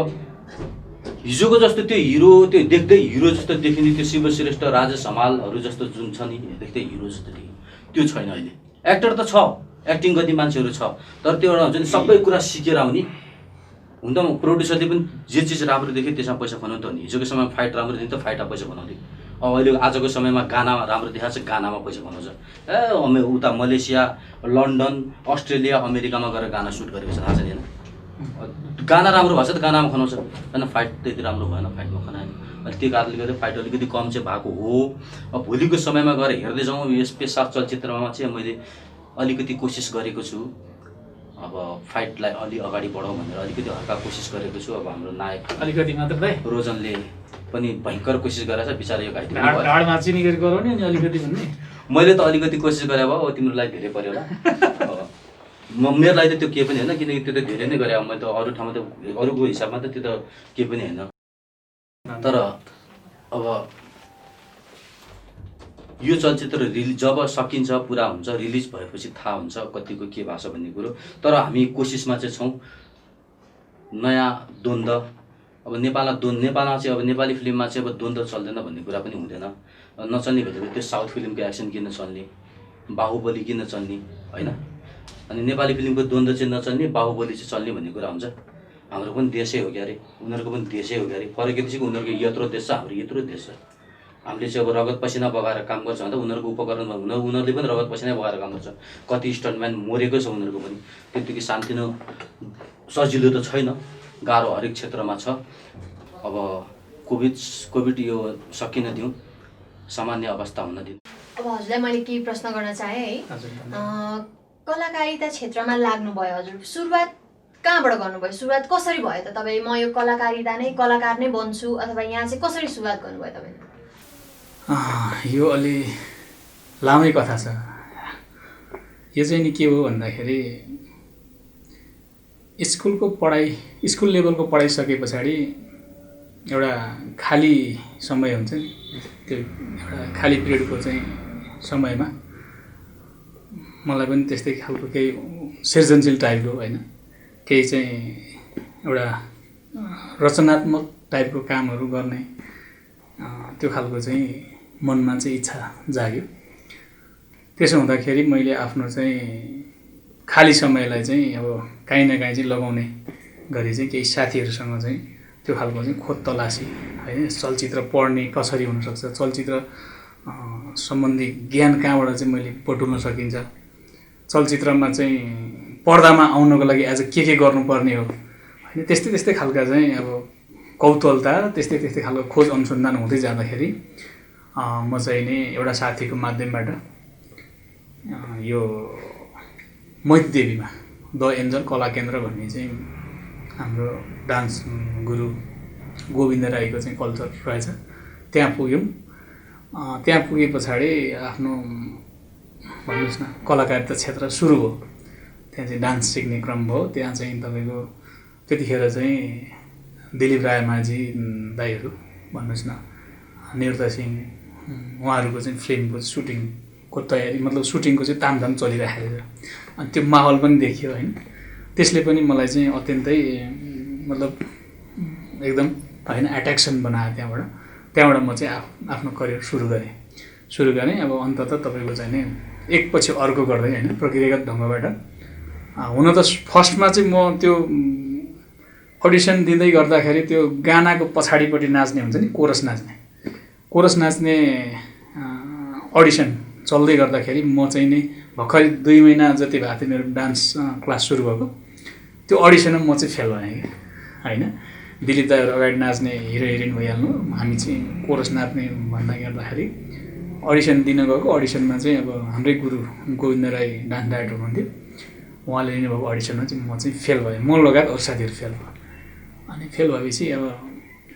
हिजोको जस्तो त्यो हिरो, त्यो देख्दै हिरो जस्तो देखिने त्यो शिव श्रेष्ठ, राजेश हमालहरू जस्तो जुन छ नि, देख्दै हिरो जस्तो देखिने त्यो छैन अहिले। एक्टर त छ, एक्टिङ गर्ने मान्छेहरू छ, तर त्यो एउटा हुन्छ नि सबै कुरा सिकेर आउने। हुन त प्रोड्युसरले पनि जे चिज राम्रो देख्यो त्यसमा पैसा बनाउँछ नि। हिजोको समयमा फाइट राम्रो देख्यो त फाइटमा पैसा बनाउँथ्यो। अब अहिले आजको समयमा गाना राम्रो देखाएको छ, गानामा पैसा बनाउँछ। उता मलेसिया, लन्डन, अस्ट्रेलिया, अमेरिकामा गएर गाना सुट गरेको छ, थाहा छ नि होइन। गाना राम्रो भएको छ त गानामा खनाउँछ, होइन फाइट त्यति राम्रो भएन, फाइटमा खनाएन। अनि त्यो कारणले गर्दा फाइट अलिकति कम चाहिँ भएको हो। अब भोलिको समयमा गएर हेर्दै जाउँ। यस पेसा चलचित्रमा चाहिँ मैले अलिकति कोसिस गरेको छु, अब फाइटलाई अलि अगाडि बढाउँ भनेर अलिकति हल्का कोसिस गरेको छु। अब हाम्रो नायक अलिकति मात्र भाइ रोजनले पनि भयङ्कर कोसिस गरेछ, बिचरा यो घाइते ढाडमा चिनी गरी गराउने अनि अलिकति भन्ने। मैले त अलिकति कोसिस गरेँ अब तिम्रो लागि धेरै पऱ्यो होला। मेरो लागि त त्यो केही पनि होइन, किनकि त्यो त धेरै नै गरेँ। मैले त अरू ठाउँमा त अरूको हिसाबमा त त्यो त केही पनि होइन। तर अब यो चलचित्र जब सकिन्छ, पुरा हुन्छ, रिलिज भएपछि थाहा हुन्छ कतिको के भएको छ भन्ने कुरो। तर हामी कोसिसमा चाहिँ छौँ। नयाँ द्वन्द्व अब नेपालमा चाहिँ अब नेपाली फिल्ममा चाहिँ अब द्वन्द्व चल्दैन भन्ने कुरा पनि हुँदैन। नचल्ने भनेको त्यो साउथ फिल्मको एक्सन किन चल्ने, बाहुबली किन चल्ने होइन। अनि नेपाली फिल्मको द्वन्द्व चाहिँ नचल्ने, बाहुबली चाहिँ चल्ने भन्ने कुरा हुन्छ। हाम्रो पनि देशै हो क्या अरे, उनीहरूको पनि देशै हो क्या अरे। फरक यति चाहिँ उनीहरूको यत्रो देश छ, हाम्रो यत्रो देश छ। हामीले चाहिँ अब रगत पसिना बगाएर काम गर्छ भने त उनीहरूको उपकरण उनीहरूले पनि रगत पसिना बगाएर काम गर्छ। कति स्टन्टम्यान मरेको छ उनीहरूको पनि। त्यतिकै सानोतिनो सजिलो त छैन, गाह्रो हरेक क्षेत्रमा छ। अब कोभिड यो सकिन दिउँ, सामान्य अवस्था हुन दिउँ। अब हजुरलाई मैले केही प्रश्न गर्न चाहेँ है। कलाकारिता क्षेत्रमा लाग्नुभयो हजुर, सुरुवात कहाँबाट गर्नुभयो? सुरुवात कसरी भयो त तपाईँ? म यो कलाकारिता नै कलाकार नै बन्छु अथवा यहाँ चाहिँ कसरी सुरुवात गर्नुभयो तपाईँले? यो अलि लामै कथा छ। यो चाहिँ नि के हो भन्दाखेरि स्कुलको पढाइ, स्कुल लेभलको पढाइ सके पछाडि एउटा खाली समय हुन्छ नि, त्यो एउटा खाली पिरियडको चाहिँ समयमा मलाई पनि त्यस्तै खालको केही सृजनशील टाइपको होइन, केही चाहिँ एउटा रचनात्मक टाइपको कामहरू गर्ने त्यो खालको चाहिँ मनमा चाहिँ इच्छा जाग्यो। त्यसो हुँदाखेरि मैले आफ्नो चाहिँ खाली समयलाई चाहिँ अब काहीँ न काहीँ चाहिँ लगाउने गरी चाहिँ केही साथीहरूसँग चाहिँ त्यो खालको चाहिँ खोज तलासी होइन, चलचित्र पढ्ने कसरी हुनसक्छ, चलचित्र सम्बन्धी ज्ञान कहाँबाट चाहिँ मैले बटुल्न सकिन्छ, चलचित्रमा चाहिँ पर्दामा आउनको लागि आज के गर्नुपर्ने हो होइन, त्यस्तै खालका चाहिँ अब कौतूहलता, त्यस्तै खालको खोज अनुसन्धान हुँदै जाँदाखेरि म चाहिँ नि एउटा साथीको माध्यमबाट यो मैतदेवीमा द एन्जल कला केन्द्र भन्ने चाहिँ हाम्रो डान्स गुरु गोविन्द राईको चाहिँ कल्चर रहेछ, त्यहाँ पुग्यौँ। त्यहाँ पुगे पछाडि आफ्नो भन्नुहोस् न कलाकारिता क्षेत्र सुरु हो। त्यहाँ चाहिँ डान्स सिक्ने क्रम भयो। त्यहाँ चाहिँ तपाईँको त्यतिखेर चाहिँ दिलीप रायमाझी दाईहरू भन्नुहोस् न, निरुता सिंह, उहाँहरूको चाहिँ फिल्मको सुटिङको तयारी, मतलब सुटिङको चाहिँ तामझाम चलिरहेको छ। अनि त्यो माहौल पनि देखियो होइन। त्यसले पनि मलाई चाहिँ अत्यन्तै मतलब एकदम होइन एट्र्याक्सन बनायो। त्यहाँबाट म चाहिँ आफ्नो करियर सुरु गरेँ। अब अन्ततः तपाईँको चाहिँ नि एकपछि अर्को गर्दै होइन, प्रक्रियागत ढङ्गबाट हुन त फर्स्टमा चाहिँ म त्यो अडिसन दिँदै गर्दाखेरि त्यो गानाको पछाडिपट्टि नाच्ने हुन्छ नि, कोरस नाच्ने अडिसन चल्दै गर्दाखेरि म चाहिँ नि भर्खरै 2 महिना जति भएको थियो मेरो डान्स क्लास सुरु भएको। त्यो अडिसनमा म चाहिँ फेल भएँ कि होइन। दिलीप दाईहरू अगाडि नाच्ने हिरो हिरोइन भइहाल्नु, हामी चाहिँ कोरस नाच्ने भन्दा गर्दाखेरि अडिसन दिन गएको। अडिसनमा चाहिँ अब हाम्रै गुरु गोविन्द राई डान्स डाइरेक्टर हुनुहुन्थ्यो, उहाँले लिनुभएको अडिसनमा चाहिँ म चाहिँ फेल भएँ, म लगायत अरू साथीहरू फेल भयो। अनि फेल भएपछि अब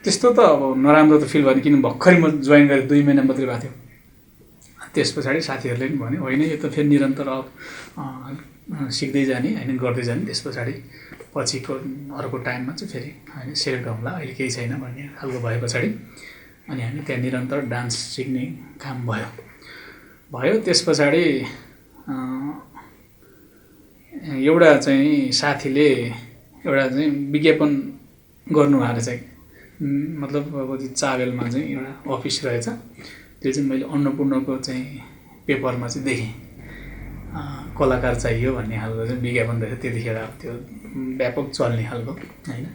त्यस्तो त अब नराम्रो त फिल भएन, किन भर्खरै म जोइन गरेँ 2 महिना मात्रै भएको थियो। त्यस पछाडि साथीहरूले पनि भन्यो होइन यो त फेरि निरन्तर सिक्दै जाने होइन गर्दै जाने त्यस पछाडि पछिको अर्को टाइममा चाहिँ फेरि होइन सेलेक्ट गरौँला अहिले केही छैन भन्ने खालको भए पछाडि अनि हामी त्यहाँ निरन्तर डान्स सिक्ने काम भयो त्यस पछाडि एउटा चाहिँ साथीले एउटा चाहिँ विज्ञापन गर्नुभएको रहेछ मतलब अब त्यो चाबेलमा चाहिँ एउटा अफिस रहेछ त्यो चाहिँ मैले अन्नपूर्णको चाहिँ पेपरमा चाहिँ देखेँ कलाकार चाहियो भन्ने खालको चाहिँ विज्ञापन रहेछ त्यतिखेर अब त्यो व्यापक चल्ने खालको होइन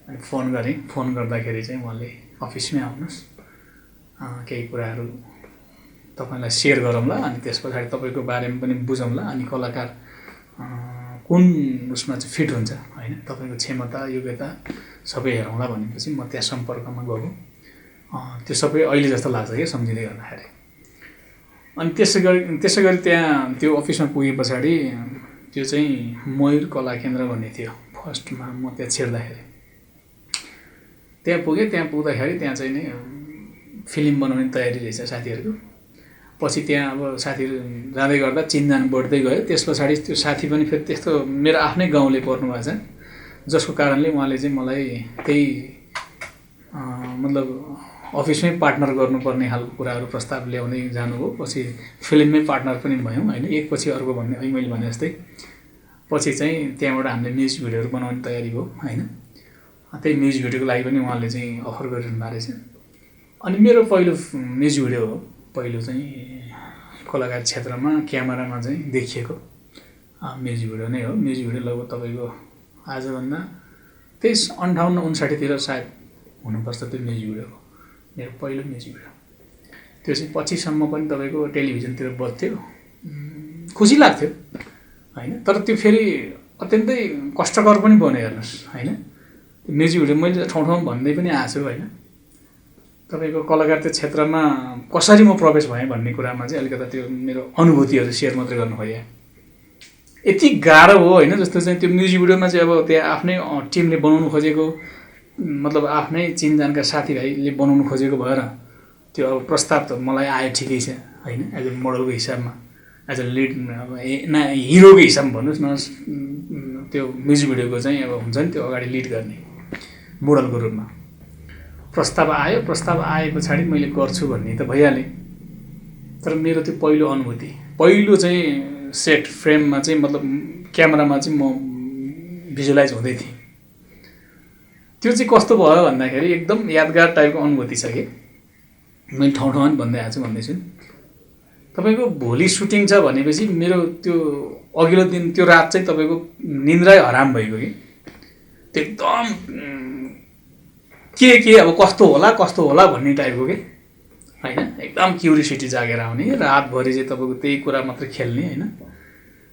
अनि फोन गरेँ फोन गर्दाखेरि चाहिँ उहाँले अफिसमै आउनुहोस् केही कुराहरू तपाईँलाई सेयर गरौँला अनि त्यस पछाडि तपाईँको बारेमा पनि बुझौँला अनि कलाकार कुन उसमा चाहिँ फिट हुन्छ होइन तपाईँको क्षमता योग्यता सबै हेरौँला भनेपछि म त्यहाँ सम्पर्कमा गएको त्यो सबै अहिले जस्तो लाग्छ क्या सम्झिँदै गर्दाखेरि अनि त्यसै गरी त्यहाँ त्यो अफिसमा पुगे पछाडि त्यो चाहिँ मयूर कला केन्द्र भन्ने थियो फर्स्टमा म त्यहाँ छिर्दाखेरि त्यहाँ पुगेँ त्यहाँ पुग्दाखेरि त्यहाँ चाहिँ नि फिल्म बनाउने तयारी रहेछ साथीहरूको पछि त्यहाँ अब साथीहरू जाँदै गर्दा चिनजान बढ्दै गयो त्यस पछाडि त्यो साथी पनि फेरि त्यस्तो मेरो आफ्नै गाउँले पर्नुभएको छ जसको कारणले उहाँले चाहिँ मलाई त्यही मतलब अफिसमै पार्टनर गर्नुपर्ने खालको कुराहरू प्रस्ताव ल्याउँदै जानुभयो पछि फिल्ममै पार्टनर पनि भयौँ होइन एक पछि अर्को भन्ने अहिले मैले भने जस्तै पछि चाहिँ त्यहाँबाट हामीले म्युजिक भिडियोहरू बनाउने तयारी भयो होइन त्यही म्युजिक भिडियोको लागि पनि उहाँले चाहिँ अफर गरिरहनु भएको रहेछ अनि मेरो पहिलो म्युजिक भिडियो हो पहिलो चाहिँ कलाकार क्षेत्रमा क्यामेरामा चाहिँ देखिएको म्युजिक भिडियो नै हो म्युजिक भिडियो लगभग तपाईँको आजभन्दा 58-59 सायद हुनुपर्छ त्यो म्युजिक भिडियो मेरो पहिलो म्युजिक भिडियो त्यो चाहिँ पछिसम्म पनि तपाईँको टेलिभिजनतिर बज्थ्यो खुसी लाग्थ्यो होइन तर त्यो फेरि अत्यन्तै कष्टकर पनि बन्यो हेर्नुहोस् होइन म्युजिक भिडियो मैले ठाउँ ठाउँमा भन्दै पनि आएको छु होइन तपाईँको कलाकार क्षेत्रमा कसरी म प्रवेश भएँ भन्ने कुरामा चाहिँ अलिकति त्यो मेरो अनुभूतिहरू सेयर मात्रै गर्नु खोजेँ यति गाह्रो हो होइन जस्तो चाहिँ त्यो म्युजिक भिडियोमा चाहिँ अब त्यहाँ आफ्नै टिमले बनाउनु खोजेको मतलब आफ्नै चिनजानका साथीभाइले बनाउनु खोजेको भएर त्यो अब प्रस्ताव त मलाई आयो ठिकै छ होइन एज अ मोडलको हिसाबमा एज अ लिड अब हिरोको हिसाबमा भन्नुहोस् न त्यो म्युजिक भिडियोको चाहिँ अब हुन्छ नि त्यो अगाडि लिड गर्ने मोडलको रूपमा प्रस्ताव आए पछाडि मैले गर्छु भन्ने त भइहालेँ तर मेरो त्यो पहिलो अनुभूति पहिलो चाहिँ सेट फ्रेममा चाहिँ मतलब क्यामेरामा चाहिँ म भिजुलाइज हुँदै थिएँ त्यो चाहिँ कस्तो भयो भन्दाखेरि एकदम यादगार टाइपको अनुभूति छ कि मैले ठाउँ ठाउँमा भन्दै आएको छु भन्दैछु तपाईँको भोलि सुटिङ छ भनेपछि मेरो त्यो अघिल्लो दिन त्यो रात चाहिँ तपाईँको निन्द्रै हराम भएको कि त्यो एकदम के अब कस्तो होला भन्ने टाइपको के होइन एकदम क्युरियोसिटी जागेर आउने रातभरि चाहिँ तपाईँको त्यही कुरा मात्रै खेल्ने होइन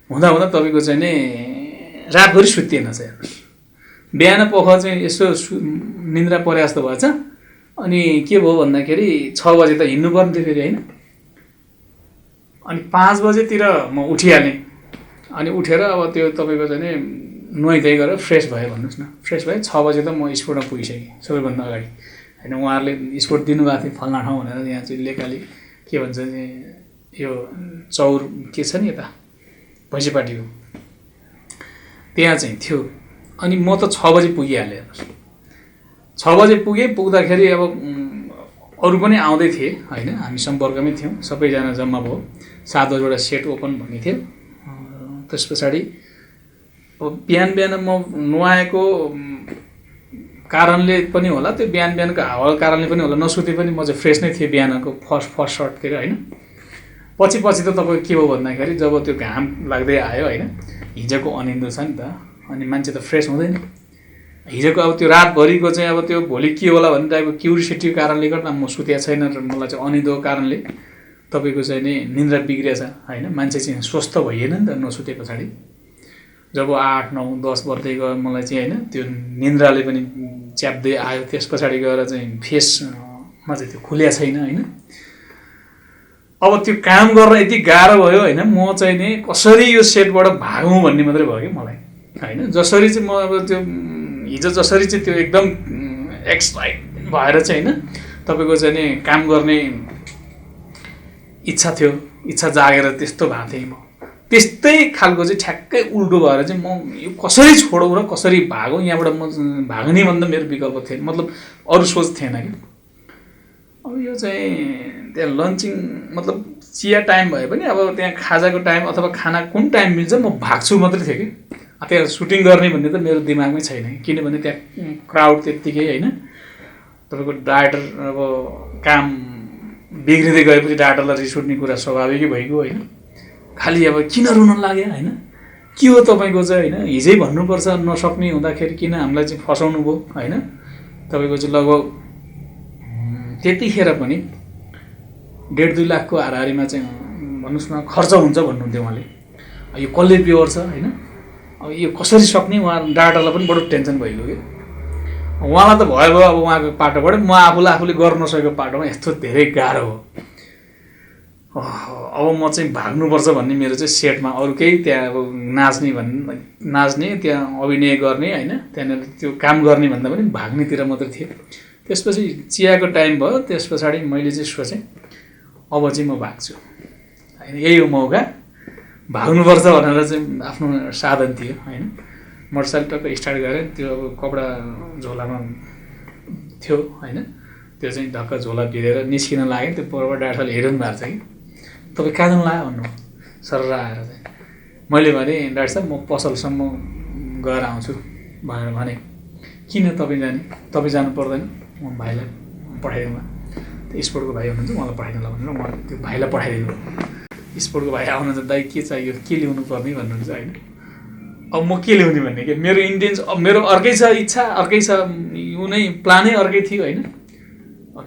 हुँदा तपाईँको चाहिँ नि रातभरि सुत्तिएन चाहिँ हेर्नुहोस् बिहान पख चाहिँ यसो निन्द्रा परे जस्तो भएछ अनि के भयो भन्दाखेरि 6 बजे त हिँड्नुपर्ने थियो फेरि होइन अनि 5 बजेतिर म उठिहालेँ अनि उठेर अब त्यो तपाईँको चाहिँ नि नुहाइधुवाइ गरेर फ्रेस भयो भन्नुहोस् न फ्रेस भयो 6 बजे त म स्पोर्टमा पुगिसकेँ सबैभन्दा अगाडि होइन उहाँहरूले स्पोर्ट दिनुभएको थियो फल्ना ठाउँ भनेर यहाँ चाहिँ लेकाली के भन्छ यो चौर के छ नि यता भैँसीपाटीको त्यहाँ चाहिँ थियो अनि म त 6 बजे पुगिहालेँ हेर्नुहोस् 6 बजे पुग्दाखेरि अब अरू पनि आउँदै थिए होइन हामी सम्पर्कमै थियौँ सबैजना जम्मा भयो 7 बजेबाट सेट ओपन भन्ने थियो त्यस पछाडि अब बिहान म नुहाएको कारणले पनि होला त्यो बिहानको हावाको कारणले पनि होला नसुते पनि म चाहिँ फ्रेस नै थिएँ बिहानको फर्स्ट सर्टतिर होइन पछि त तपाईँको के भयो भन्दाखेरि जब त्यो घाम लाग्दै आयो होइन हिजोको अनिन्दो छ नि त अनि मान्छे त फ्रेस हुँदैन हिजोको अब त्यो रातभरिको चाहिँ अब त्यो भोलि के होला भन्ने टाइपको क्युरियोसिटीको कारणले गर्दा म सुतेको छैन र मलाई चाहिँ अनिन्दोको कारणले तपाईँको चाहिँ नि निन्द्रा बिग्रिएछ होइन मान्छे चाहिँ स्वस्थ भइएन नि त नसुते पछाडि जब 8, 9, 10 बज्दै गयो मलाई चाहिँ होइन त्यो निन्द्राले पनि च्याप्दै आयो त्यस पछाडि गएर चाहिँ फेसमा चाहिँ त्यो खुल्या छैन होइन अब त्यो काम गर्न यति गाह्रो भयो होइन म चाहिँ नि कसरी यो सेटबाट भागौँ भन्ने मात्रै भयो कि मलाई होइन जसरी चाहिँ म अब त्यो हिजो जसरी चाहिँ त्यो एकदम एक्साइट भएर चाहिँ होइन तपाईँको चाहिँ नि काम गर्ने इच्छा जागेर त्यस्तो भएको थिएँ म त्यस्तै खालको चाहिँ ठ्याक्कै उल्टो भएर चाहिँ म यो कसरी छोडौँ र कसरी भागौँ यहाँबाट म भाग्ने भन्दा मेरो विकल्प थिएन, मतलब अरू सोच थिएन कि। अब यो चाहिँ त्यहाँ लन्चिङ मतलब चिया टाइम भए पनि अब त्यहाँ खाजाको टाइम अथवा खाना कुन टाइम मिल्छ म भाग्छु मात्रै थियो कि। त्यहाँ सुटिङ गर्ने भन्ने त मेरो दिमागमै छैन, किनभने त्यहाँ क्राउड त्यत्तिकै होइन। तपाईँको डाइरेक्टर अब काम बिग्रिँदै गएपछि डाइरेक्टरलाई रिस उठ्ने कुरा स्वाभाविकै भइगयो होइन। खालि अब किन रुन लाग्यो होइन, के हो तपाईँको चाहिँ होइन, हिजै भन्नुपर्छ नसक्ने हुँदाखेरि किन हामीलाई चाहिँ फसाउनु भयो होइन। तपाईँको चाहिँ लगभग त्यतिखेर पनि 1.5-2 लाखको हाराहारीमा चाहिँ भन्नुहोस् न खर्च हुन्छ भन्नुहुन्थ्यो उहाँले। यो कसले प्योर छ होइन, अब यो कसरी सक्ने, उहाँ डाटालाई पनि बडो टेन्सन भइगयो कि। उहाँलाई त भयो अब उहाँको पाटोबाट, म आफूले गर्न नसकेको पाटोमा यस्तो धेरै गाह्रो हो। अब म चाहिँ भाग्नुपर्छ भन्ने मेरो चाहिँ सेटमा अरू केही त्यहाँ अब नाच्ने त्यहाँ अभिनय गर्ने होइन, त्यहाँनिर त्यो काम गर्ने भन्दा पनि भाग्नेतिर मात्रै थिएँ। त्यसपछि चियाको टाइम भयो, त्यस पछाडि मैले चाहिँ सोचेँ अब चाहिँ म भाग्छु होइन, यही हो मौका, भाग्नुपर्छ भनेर चाहिँ आफ्नो साधन थियो होइन। मोटरसाइकल टक्क स्टार्ट गरेँ, त्यो अब कपडा झोलामा थियो होइन, त्यो चाहिँ ढक्क झोला भिरेर निस्किन लाग्यो। त्यो परबाट डाक्टरले हेरिरहनु भएको छ कि तपाईँ कहाँ जानु लाग्यो भन्नु सर आएर चाहिँ मैले भने डाक्टर साहब म पसलसम्म गएर आउँछु भनेर भने। किन तपाईँ जाने, तपाईँ जानु पर्दैन, म भाइलाई पठाइदिउँला, त्यो स्पोर्टको भाइ हुनुहुन्छ उहाँलाई पठाइदिउँला भनेर उहाँ त्यो भाइलाई पठाइदिनु। स्पोर्टको भाइ आउनु त दाइ के चाहियो के ल्याउनु पर्ने भन्नुहुन्छ होइन। अब म के ल्याउने भन्ने कि मेरो इन्टेन्स, अब मेरो अर्कै छ इच्छा, अर्कै छ यो नै प्लानै अर्कै थियो होइन।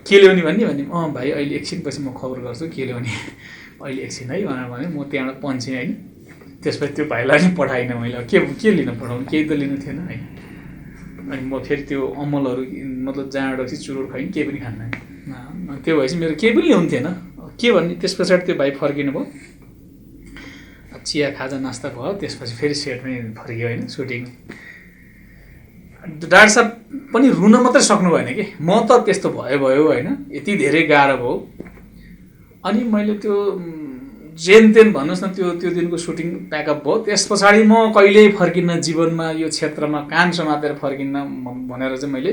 के ल्याउने भन्ने भाइ अहिले एकछिनपछि म खबर गर्छु के ल्याउने, अहिले एकछिन है भनेर भने म त्यहाँबाट पन्सेँ होइन। त्यसपछि त्यो भाइलाई नि पठाइनँ मैले, के लिन पठाउनु, केही त लिनु थिएन होइन। अनि म फेरि त्यो अमलहरू मतलब जहाँबाट चाहिँ चुरोट खाएँ केही पनि खान्न, त्यो भएपछि मेरो केही पनि ल्याउनु थिएन के भन्ने। त्यस पछाडि त्यो भाइ फर्किनु भयो, चिया खाजा नास्ता भयो, त्यसपछि फेरि सेटमै फर्कियो होइन सुटिङ। डाक्टर साहब पनि रुन मात्रै सक्नु भएन कि, म त त्यस्तो भयो होइन, यति धेरै गाह्रो भयो। अनि मैले त्यो जेन तेन भन्नुहोस् न त्यो दिनको सुटिङ प्याकअप भयो। त्यस पछाडि म कहिल्यै फर्किन्न जीवनमा यो क्षेत्रमा, कान समातेर फर्किन्न भनेर चाहिँ मैले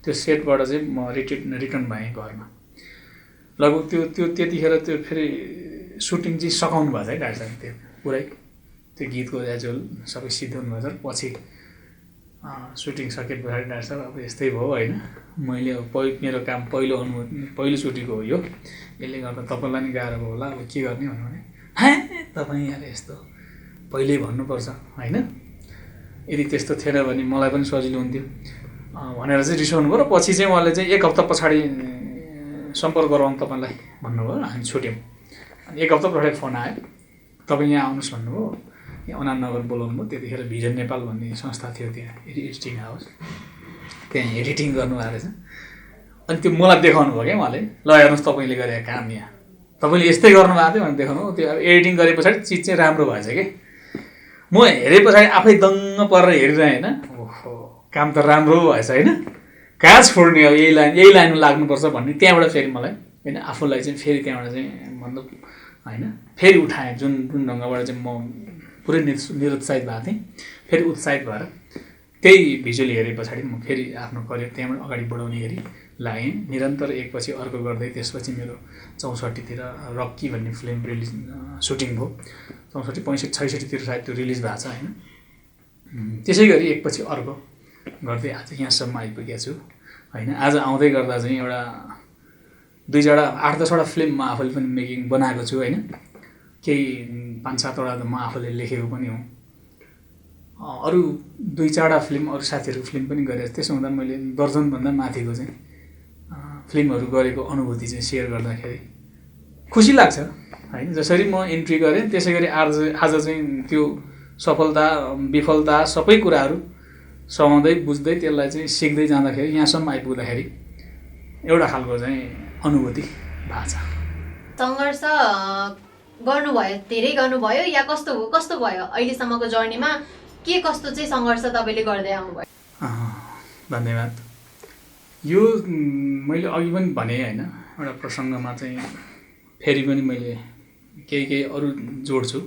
त्यो सेटबाट चाहिँ म रिटर्न भएँ घरमा। लगभग त्यो त्यतिखेर त्यो फेरि सुटिङ चाहिँ सघाउनु भएको छ है डाक्टर साहब, त्यो पुरै त्यो गीतको एजुअल सबै सिद्धाउनु भएको छ। पछि सुटिङ सके पछाडि डाक्टर साहब अब यस्तै भयो होइन, मैले अब मेरो काम पहिलो सुटिङको हो यो, यसले गर्दा तपाईँलाई नि गाह्रो भयो होला, अब के गर्ने भने हाँ तपाईँ यहाँ यस्तो पहिल्यै भन्नुपर्छ होइन, यदि त्यस्तो थिएन भने मलाई पनि सजिलो हुन्थ्यो भनेर चाहिँ रिसाउनु भयो। र पछि चाहिँ उहाँले चाहिँ 1 हप्ता पछाडि सम्पर्क गराउनु तपाईँलाई भन्नुभयो, हामी छुट्यौँ। अनि 1 हप्ता पछाडि फोन आयो, तपाईँ यहाँ आउनुहोस् भन्नुभयो, यहाँ अनानगर बोलाउनु भयो। त्यतिखेर भिजन नेपाल भन्ने संस्था थियो त्यहाँ एडिटिङ हाउस, त्यहाँ एडिटिङ गर्नुभएको रहेछ। अनि त्यो मलाई देखाउनु भयो क्या उहाँले, ल हेर्नुहोस् तपाईँले गरेको काम यहाँ, तपाईँले यस्तै गर्नुभएको थियो भनेर देखाउनु। त्यो अब एडिटिङ गरे पछाडि चिज चाहिँ राम्रो भएछ कि, म हेरे पछाडि आफै दङ्ग परेर हेरिरहेँ होइन, ओहो काम त राम्रो भएछ होइन, कहाँ छोड्ने अब यही लाइनमा लाग्नुपर्छ भन्ने। त्यहाँबाट फेरि मलाई होइन आफूलाई चाहिँ फेरि त्यहाँबाट चाहिँ मतलब होइन फेरि उठाएँ, जुन ढङ्गबाट चाहिँ म पुरै निरुत्साहित भएको थिएँ, फेरि उत्साहित भएर त्यही भिजुअल हेरे पछाडि म फेरि आफ्नो करियर त्यहाँबाट अगाडि बढाउने गरी लागेँ। निरन्तर एकपछि अर्को गर्दै त्यसपछि मेरो 64 रक्की भन्ने फिल्म रिलिज सुटिङ भयो। 64, 65, 66 सायद त्यो रिलिज भएको छ होइन। त्यसै गरी एकपछि अर्को गर्दै आज यहाँसम्म आइपुगेको छु होइन। आज आउँदै गर्दा चाहिँ एउटा 2-4 8-10वटा फिल्म म आफूले पनि मेकिङ बनाएको छु होइन। केही 5-7वटा त म आफूले लेखेको पनि हो। अरू 2-4वटा फिल्म अरू साथीहरूको फिल्म पनि गरेँ। त्यसो हुँदा मैले दर्जनभन्दा माथिको चाहिँ फिल्महरू गरेको अनुभूति चाहिँ सेयर गर्दाखेरि खुसी लाग्छ होइन। जसरी म इन्ट्री गरेँ त्यसै गरी आज चाहिँ त्यो सफलता विफलता सबै कुराहरू समाउँदै बुझ्दै त्यसलाई चाहिँ सिक्दै जाँदाखेरि यहाँसम्म आइपुग्दाखेरि एउटा खालको चाहिँ अनुभूति भएको छ। सङ्घर्ष गर्नुभयो, धेरै गर्नुभयो या कस्तो भयो अहिलेसम्मको जर्नीमा, के कस्तो चाहिँ सङ्घर्ष तपाईँले गर्दै आउनुभयो? धन्यवाद। यो मैले अघि पनि भने होइन, एउटा प्रसङ्गमा चाहिँ फेरि पनि मैले केही अरू जोड्छु।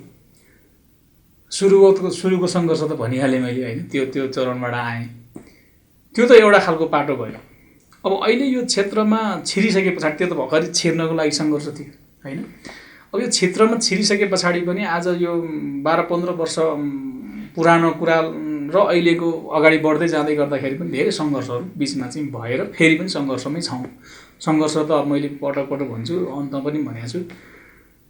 सुरुको सङ्घर्ष त भनिहालेँ मैले होइन, त्यो चरणबाट आएँ, त्यो त एउटा खालको पाटो भयो। अब अहिले यो क्षेत्रमा छिरिसके पछाडि, त्यो त भर्खरै छिर्नको लागि सङ्घर्ष थियो होइन। अब यो क्षेत्रमा छिरिसके पछाडि पनि आज यो 12-15 वर्ष पुरानो कुरा र अहिलेको अगाडि बढ्दै जाँदै गर्दाखेरि पनि धेरै सङ्घर्षहरू बिचमा चाहिँ भएर फेरि पनि सङ्घर्षमै छौँ। सङ्घर्ष त अब मैले पटक भन्छु, अन्त पनि भनेको छु,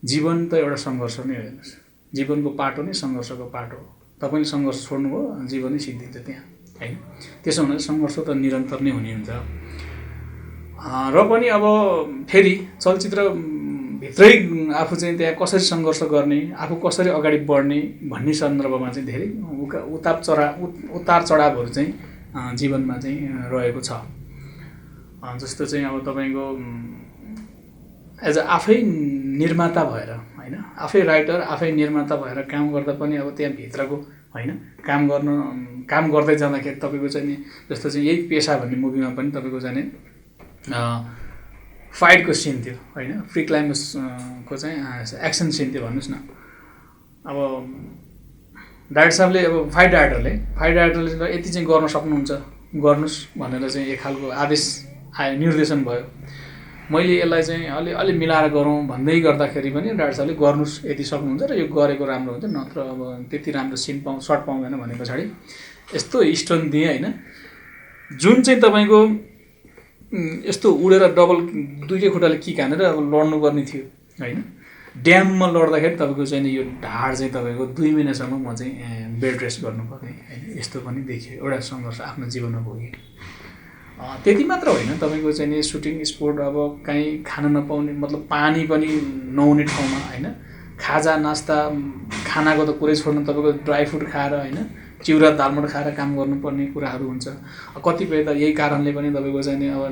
जीवन त एउटा सङ्घर्ष नै हेर्नुहोस्, जीवनको पाटो नै सङ्घर्षको पाटो हो। तपाईँले सङ्घर्ष छोड्नुभयो, जीवनै सिद्धिन्छ त्यहाँ होइन। त्यसो हुनाले सङ्घर्ष त निरन्तर नै हुने हुन्छ। र पनि अब फेरि चलचित्रभित्रै आफू चाहिँ त्यहाँ कसरी सङ्घर्ष गर्ने, आफू कसरी अगाडि बढ्ने भन्ने सन्दर्भमा चाहिँ धेरै उतार चढावहरू चाहिँ जीवनमा चाहिँ रहेको छ। जस्तो चाहिँ अब तपाईँको एज आफै निर्माता भएर होइन, आफै राइटर आफै निर्माता भएर काम गर्दा पनि अब त्यहाँ भित्रको होइन काम गर्दै जाँदाखेरि तपाईँको चाहिँ जस्तो चाहिँ यही पेसा भन्ने मुभीमा पनि तपाईँको चाहिँ फाइटको सिन थियो होइन, फ्री क्लाइम्याक्सको चाहिँ एक्सन सिन थियो भन्नुहोस् न। अब डाइरेक्टर साहबले अब फाइट डाइरेक्टरले यति चाहिँ गर्न सक्नुहुन्छ गर्नुहोस् भनेर चाहिँ एक खालको आदेश आयो, निर्देशन भयो। मैले यसलाई चाहिँ अलि मिलाएर गरौँ भन्दै गर्दाखेरि पनि डाइरेक्टर साहबले गर्नुहोस् यति सक्नुहुन्छ र यो गरेको राम्रो हुन्छ, नत्र अब त्यति राम्रो सिन सर्ट पाउँदैन भने पछाडि यस्तो स्टोन दिएँ होइन, जुन चाहिँ तपाईँको यस्तो उडेर डबल दुईटै खुट्टाले किक हानेर अब लड्नुपर्ने थियो होइन। ड्याममा लड्दाखेरि तपाईँको चाहिँ यो ढाड चाहिँ तपाईँको 2 महिनासम्म म चाहिँ बेड रेस्ट गर्नुपर्ने होइन, यस्तो पनि देखियो। एउटा सङ्घर्ष आफ्नो जीवनमा भोगेँ। त्यति मात्र होइन, तपाईँको चाहिँ नि सुटिङ स्पोट अब कहीँ खान नपाउने, मतलब पानी पनि नहुने ठाउँमा होइन, खाजा नास्ता खानाको त कुरै छोड्नु, तपाईँको ड्राई फ्रुट खाएर होइन, चिउरा दालमोट खाएर काम गर्नुपर्ने कुराहरू हुन्छ। कतिपय त यही कारणले पनि तपाईँको चाहिँ नि अब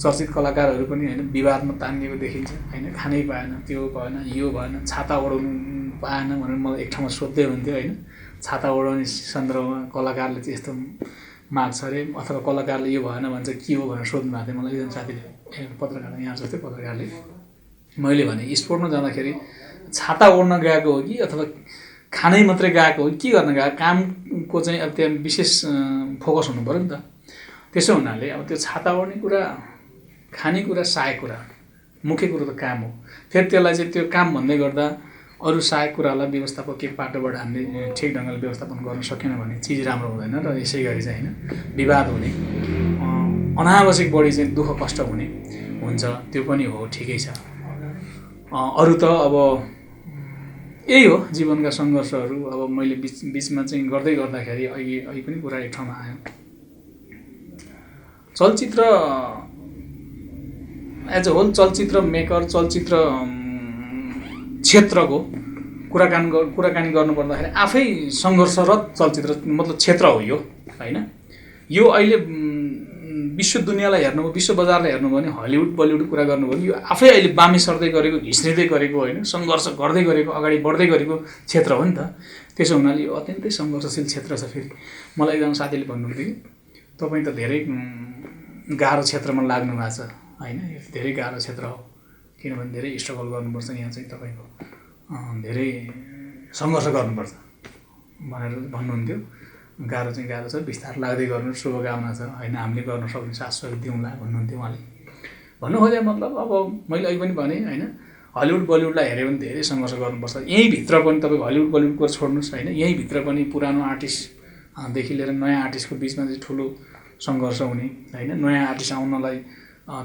चर्चित कलाकारहरू पनि होइन विवादमा तानिएको देखिन्छ होइन, खानै पाएन, त्यो भएन, यो भएन, छाता ओढाउनु पाएन भनेर मलाई एक ठाउँमा सोध्दै हुन्थ्यो होइन। छाता ओढाउने सन्दर्भमा कलाकारले चाहिँ यस्तो माग्छ अरे, अथवा कलाकारले यो भएन भन्छ के हो भनेर सोध्नु भएको थियो मलाई एकजना साथीले, पत्रकार यहाँ जस्तै पत्रकारले। मैले भने स्पोर्टमा जाँदाखेरि छाता ओढ्न गएको हो कि अथवा खानै मात्रै गएको हो, के गर्न गएको, कामको चाहिँ अब त्यहाँ विशेष फोकस हुनु पऱ्यो नि त। त्यसो हुनाले अब त्यो छाता ओढ्ने कुरा, खानेकुरा सहायक कुरा, मुख्य कुरो त काम हो। फेरि त्यसलाई चाहिँ त्यो काम भन्दै गर्दा अरू सहायक कुरालाई व्यवस्थापकीय पाटोबाट हामीले ठिक ढङ्गले व्यवस्थापन गर्न सकेन भने चिज राम्रो हुँदैन र यसै गरी चाहिँ होइन विवाद हुने, अनावश्यक बढी चाहिँ दुःख कष्ट हुने हुन्छ, त्यो पनि हो, ठिकै छ। अरू त अब यही हो जीवनका सङ्घर्षहरू। अब मैले बिचमा चाहिँ गर्दै गर्दाखेरि अहिले पनि कुरा एक ठाउँमा आयो। चलचित्र एज अ होल चलचित्र मेकर, चलचित्र क्षेत्रको कुराकानी गर्नुपर्दाखेरि आफै सङ्घर्षरत चलचित्र मतलब क्षेत्र हो यो होइन। यो अहिले विश्व दुनियाँलाई हेर्नुभयो, विश्व बजारलाई हेर्नुभयो भने हलिउड बलिउड कुरा गर्नुभयो भने यो आफै अहिले बामी सर्दै गरेको, घिस्रिँदै गरेको होइन, सङ्घर्ष गर्दै गरेको, अगाडि बढ्दै गरेको क्षेत्र हो नि त। त्यसो हुनाले यो अत्यन्तै सङ्घर्षशील क्षेत्र छ। फेरि मलाई एकजना साथीले भन्नुहुन्थ्यो कि तपाईँ त धेरै गाह्रो क्षेत्रमा लाग्नु भएको छ होइन, यो धेरै गाह्रो क्षेत्र हो, किनभने धेरै स्ट्रगल गर्नुपर्छ, यहाँ चाहिँ तपाईँको धेरै सङ्घर्ष गर्नुपर्छ भनेर भन्नुहुन्थ्यो। गाह्रो चाहिँ गाह्रो छ, बिस्तार लाग्दै गर्नु, शुभकामना छ होइन, हामीले गर्न सक्ने साथ सहयोग दिउँला भन्नुहुन्थ्यो उहाँले। भन्नु खोजे मतलब अब मैले अहिले पनि भने होइन, हलिउड बलिउडलाई हेऱ्यो भने धेरै सङ्घर्ष गर्नुपर्छ। यहीँभित्र पनि तपाईँको हलिउड बलिउडको छोड्नुहोस् होइन, यहीँभित्र पनि पुरानो आर्टिस्टदेखि लिएर नयाँ आर्टिस्टको बिचमा चाहिँ ठुलो सङ्घर्ष हुने होइन, नयाँ आर्टिस्ट आउनलाई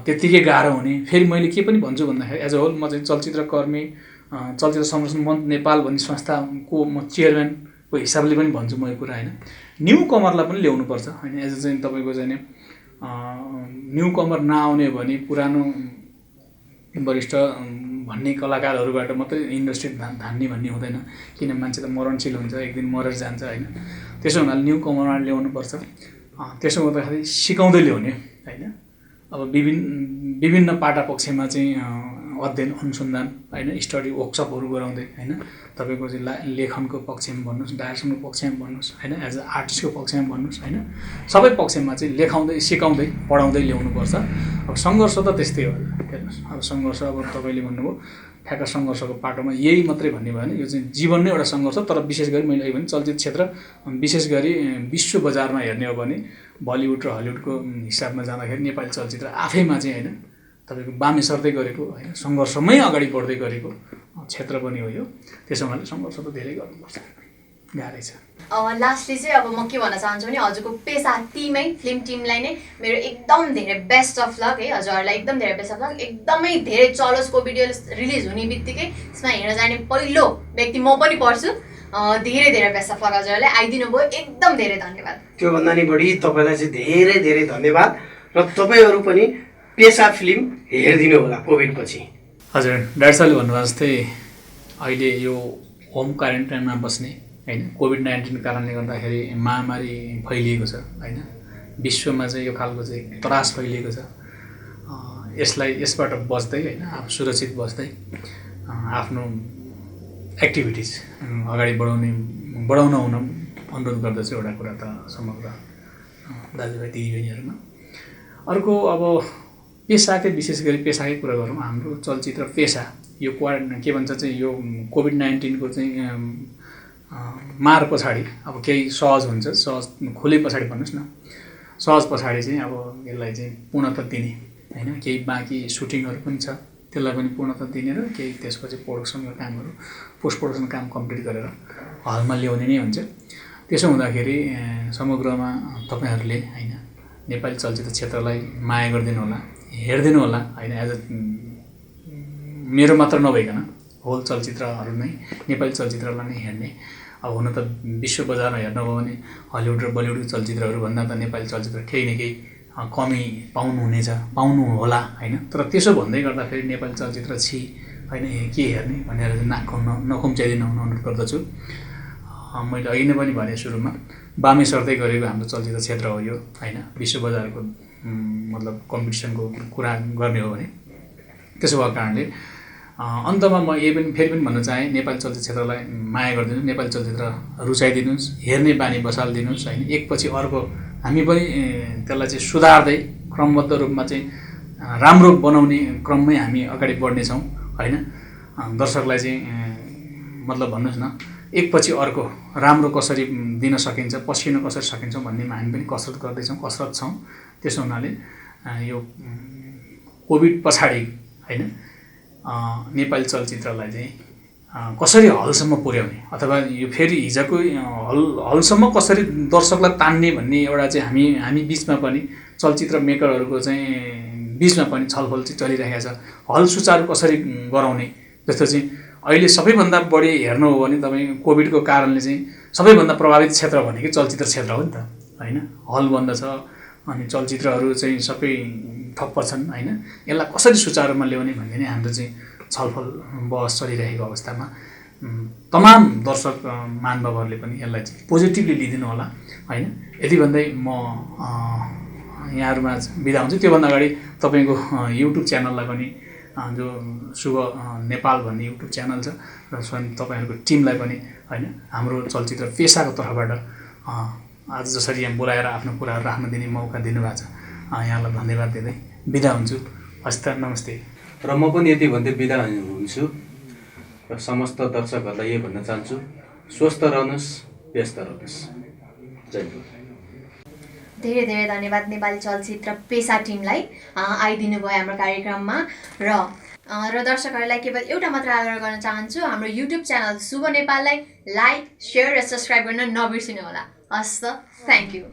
त्यत्तिकै गाह्रो हुने। फेरि मैले के पनि भन्छु भन्दाखेरि एज अ होल म चाहिँ चलचित्रकर्मी, चलचित्र संरक्षण मञ्च नेपाल भन्ने संस्थाको म चेयरम्यानको हिसाबले पनि भन्छु म यो कुरा होइन। न्यू कमरलाई पनि ल्याउनुपर्छ होइन, एज अ चाहिँ तपाईँको चाहिँ न्यू कमर नआउने भने पुरानो वरिष्ठ भन्ने कलाकारहरूबाट मात्रै इन्डस्ट्री धान्ने भन्ने हुँदैन, किन मान्छे त मरणशील हुन्छ, एक दिन मरेर जान्छ होइन। त्यसो हुनाले न्यू कमरमा ल्याउनुपर्छ। त्यसो गर्दाखेरि सिकाउँदै ल्याउने होइन। अब विभिन्न पाटा पक्षमा चाहिँ अध्ययन अनुसन्धान होइन, स्टडी वर्कसपहरू गराउँदै होइन, तपाईँको चाहिँ लेखनको पक्षमा भन्नुहोस्, डाइरेक्सनको पक्षमा भन्नुहोस् होइन, एज अ आर्टिस्टको पक्षमा भन्नुहोस् होइन, सबै पक्षमा चाहिँ लेखाउँदै सिकाउँदै पढाउँदै ल्याउनुपर्छ। अब सङ्घर्ष त त्यस्तै हो हेर्नुहोस्। अब सङ्घर्ष अब तपाईँले भन्नुभयो ठ्याक्क सङ्घर्षको पाटोमा यही मात्रै भन्ने भयो भने यो चाहिँ जीवन नै एउटा सङ्घर्ष। तर विशेष गरी मैले अहिले भने चलचित्र क्षेत्र विशेष गरी विश्व बजारमा हेर्ने हो भने बलिउड र हलिउडको हिसाबमा जाँदाखेरि नेपाली चलचित्र आफैमा चाहिँ होइन तपाईँको बामे सर्दै गरेको होइन सङ्घर्षमै अगाडि बढ्दै गरेको क्षेत्र पनि हो यो। त्यसो हुनाले सङ्घर्ष त धेरै गर्नुपर्छ, गाह्रै छ। लास्टली चाहिँ अब म के भन्न चाहन्छु भने हजुरको पेसा टिमै फिल्म टिमलाई नै मेरो एकदम धेरै बेस्ट अफ लक है, हजुरहरूलाई एकदम धेरै बेस्ट अफ लक। एकदमै धेरै चलोस् कोभिड रिलिज हुने बित्तिकै यसमा हेर्न जाने पहिलो व्यक्ति म पनि पर्छु। धेरै धेरै बेस्ट अफ लक हजुरहरूलाई, आइदिनु भयो एकदम धेरै धन्यवाद। त्योभन्दा नि बढी तपाईँलाई चाहिँ धेरै धेरै धन्यवाद र तपाईँहरू पनि पेसा फिल्म हेरिदिनु होला कोभिड पछि। हजुर डाक्टर साहबले भन्नुभएको जस्तै अहिले यो होम क्वारेन्टाइनमा बस्ने होइन कोभिड-19 कारणले गर्दाखेरि महामारी फैलिएको छ होइन विश्वमा चाहिँ यो खालको चाहिँ त्रास फैलिएको छ। यसबाट बस्दै होइन आफू सुरक्षित बस्दै आफ्नो एक्टिभिटिज अगाडि बढाउन हुन अनुरोध गर्दछु। एउटा कुरा त समग्र दाजुभाइ दिदीबहिनीहरूमा। अर्को अब पेसाकै विशेष गरी पेसाकै कुरा गरौँ। हाम्रो चलचित्र पेसा यो के भन्छ चाहिँ यो कोभिड-19 को चाहिँ मार पछाडि अब केही सहज हुन्छ, सहज खुले पछाडि भन्नुहोस् न, सहज पछाडि चाहिँ अब यसलाई चाहिँ पूर्णता दिने होइन केही बाँकी सुटिङहरू पनि छ त्यसलाई पनि पूर्णता दिने र केही त्यसपछि प्रोडक्सनको कामहरू पोस्ट प्रोडक्सन काम कम्प्लिट गरेर हलमा ल्याउने नै हुन्छ। त्यसो हुँदाखेरि समग्रमा तपाईँहरूले होइन नेपाली चलचित्र क्षेत्रलाई माया गरिदिनु होला, हेरिदिनु होला होइन। एज अ मेरो मात्र नभइकन होल चलचित्रहरू नै नेपाली चलचित्रलाई नै हेर्ने। अब हुन त विश्व बजारमा हेर्नु हो भने हलिउड र बलिउड चलचित्रहरूभन्दा त नेपाली चलचित्र केही न केही कमी पाउनु होला होइन। तर त्यसो भन्दै गर्दाखेरि नेपाली चलचित्र होइन के हेर्ने भनेर नाक नखुम्च्याइदिनु अनुरोध गर्दछु। मैले अहिले पनि भने सुरुमा बामे सर्दै गरेको हाम्रो चलचित्र क्षेत्र हो यो होइन विश्व बजारको मतलब कम्पिटिसनको कुरा गर्ने हो भने। त्यसो भएको कारणले अन्तमा म यही पनि फेरि पनि भन्न चाहेँ नेपाली चलचित्र क्षेत्रलाई माया गरिदिनुहोस्, नेपाली चलचित्र रुचाइदिनुहोस्, हेर्ने बानी बसालिदिनुहोस् होइन। एकपछि अर्को हामी पनि त्यसलाई चाहिँ सुधार्दै क्रमबद्ध रूपमा चाहिँ राम्रो बनाउने क्रममै हामी अगाडि बढ्नेछौँ होइन। दर्शकलाई चाहिँ मतलब भन्नुहोस् न एकपछि अर्को राम्रो कसरी दिन सकिन्छ, पसिनो कसरी सकिन्छ भन्नेमा हामी पनि कसरत छौँ। त्यसो हुनाले यो कोभिड पछाडि होइन नेपाली चलचित्रलाई चाहिँ कसरी हलसम्म पुर्याउने अथवा यो फेरि हिजोको हलसम्म कसरी दर्शकलाई तान्ने भन्ने एउटा चाहिँ हामी बिचमा पनि चलचित्र मेकरहरूको चाहिँ बिचमा पनि छलफल चाहिँ चलिरहेको छ। हल सुचारू कसरी गराउने जस्तो चाहिँ अहिले सबैभन्दा बढी हेर्नु हो भने तपाईँ कोभिडको कारणले चाहिँ सबैभन्दा प्रभावित क्षेत्र भनेकै चलचित्र क्षेत्र हो नि त होइन। हल बन्द छ अनि चलचित्रहरू चाहिँ सबै ठप्प छन् होइन। यसलाई कसरी सुचारूमा ल्याउने भन्ने नै हाम्रो चाहिँ छलफल बहस चलिरहेको अवस्थामा तमाम दर्शक महानुभावहरूले पनि यसलाई चाहिँ पोजिटिभली लिदिनु होला होइन। यति भन्दै म यहाँहरूमा बिदा हुन्छु। त्योभन्दा अगाडि तपाईँको युट्युब च्यानललाई पनि जो शुभ नेपाल भन्ने युट्युब च्यानल छ र स्वयं तपाईँहरूको टिमलाई पनि होइन हाम्रो चलचित्र पेसाको तर्फबाट आज जसरी यहाँ बोलाएर आफ्नो कुराहरू राख्न दिने मौका दिनुभएको छ यहाँलाई धन्यवाद दिँदै बिदा हुन्छु। हस्त नमस्ते। र म पनि यति भन्दै बिदा हुन्छु र समस्त दर्शकहरूलाई यही भन्न चाहन्छु स्वस्थ रहनुहोस्, व्यस्त रहनुहोस्। जय हिन्द। धेरै धेरै धन्यवाद नेपाली चलचित्र पेसा टिमलाई आइदिनु भयो हाम्रो कार्यक्रममा र दर्शकहरूलाई केवल एउटा मात्र आग्रह गर्न चाहन्छु हाम्रो युट्युब च्यानल शुभ नेपाललाई लाइक, सेयर र सब्सक्राइब गर्न नबिर्सिनु होला। हस् त, थ्याङ्क यू।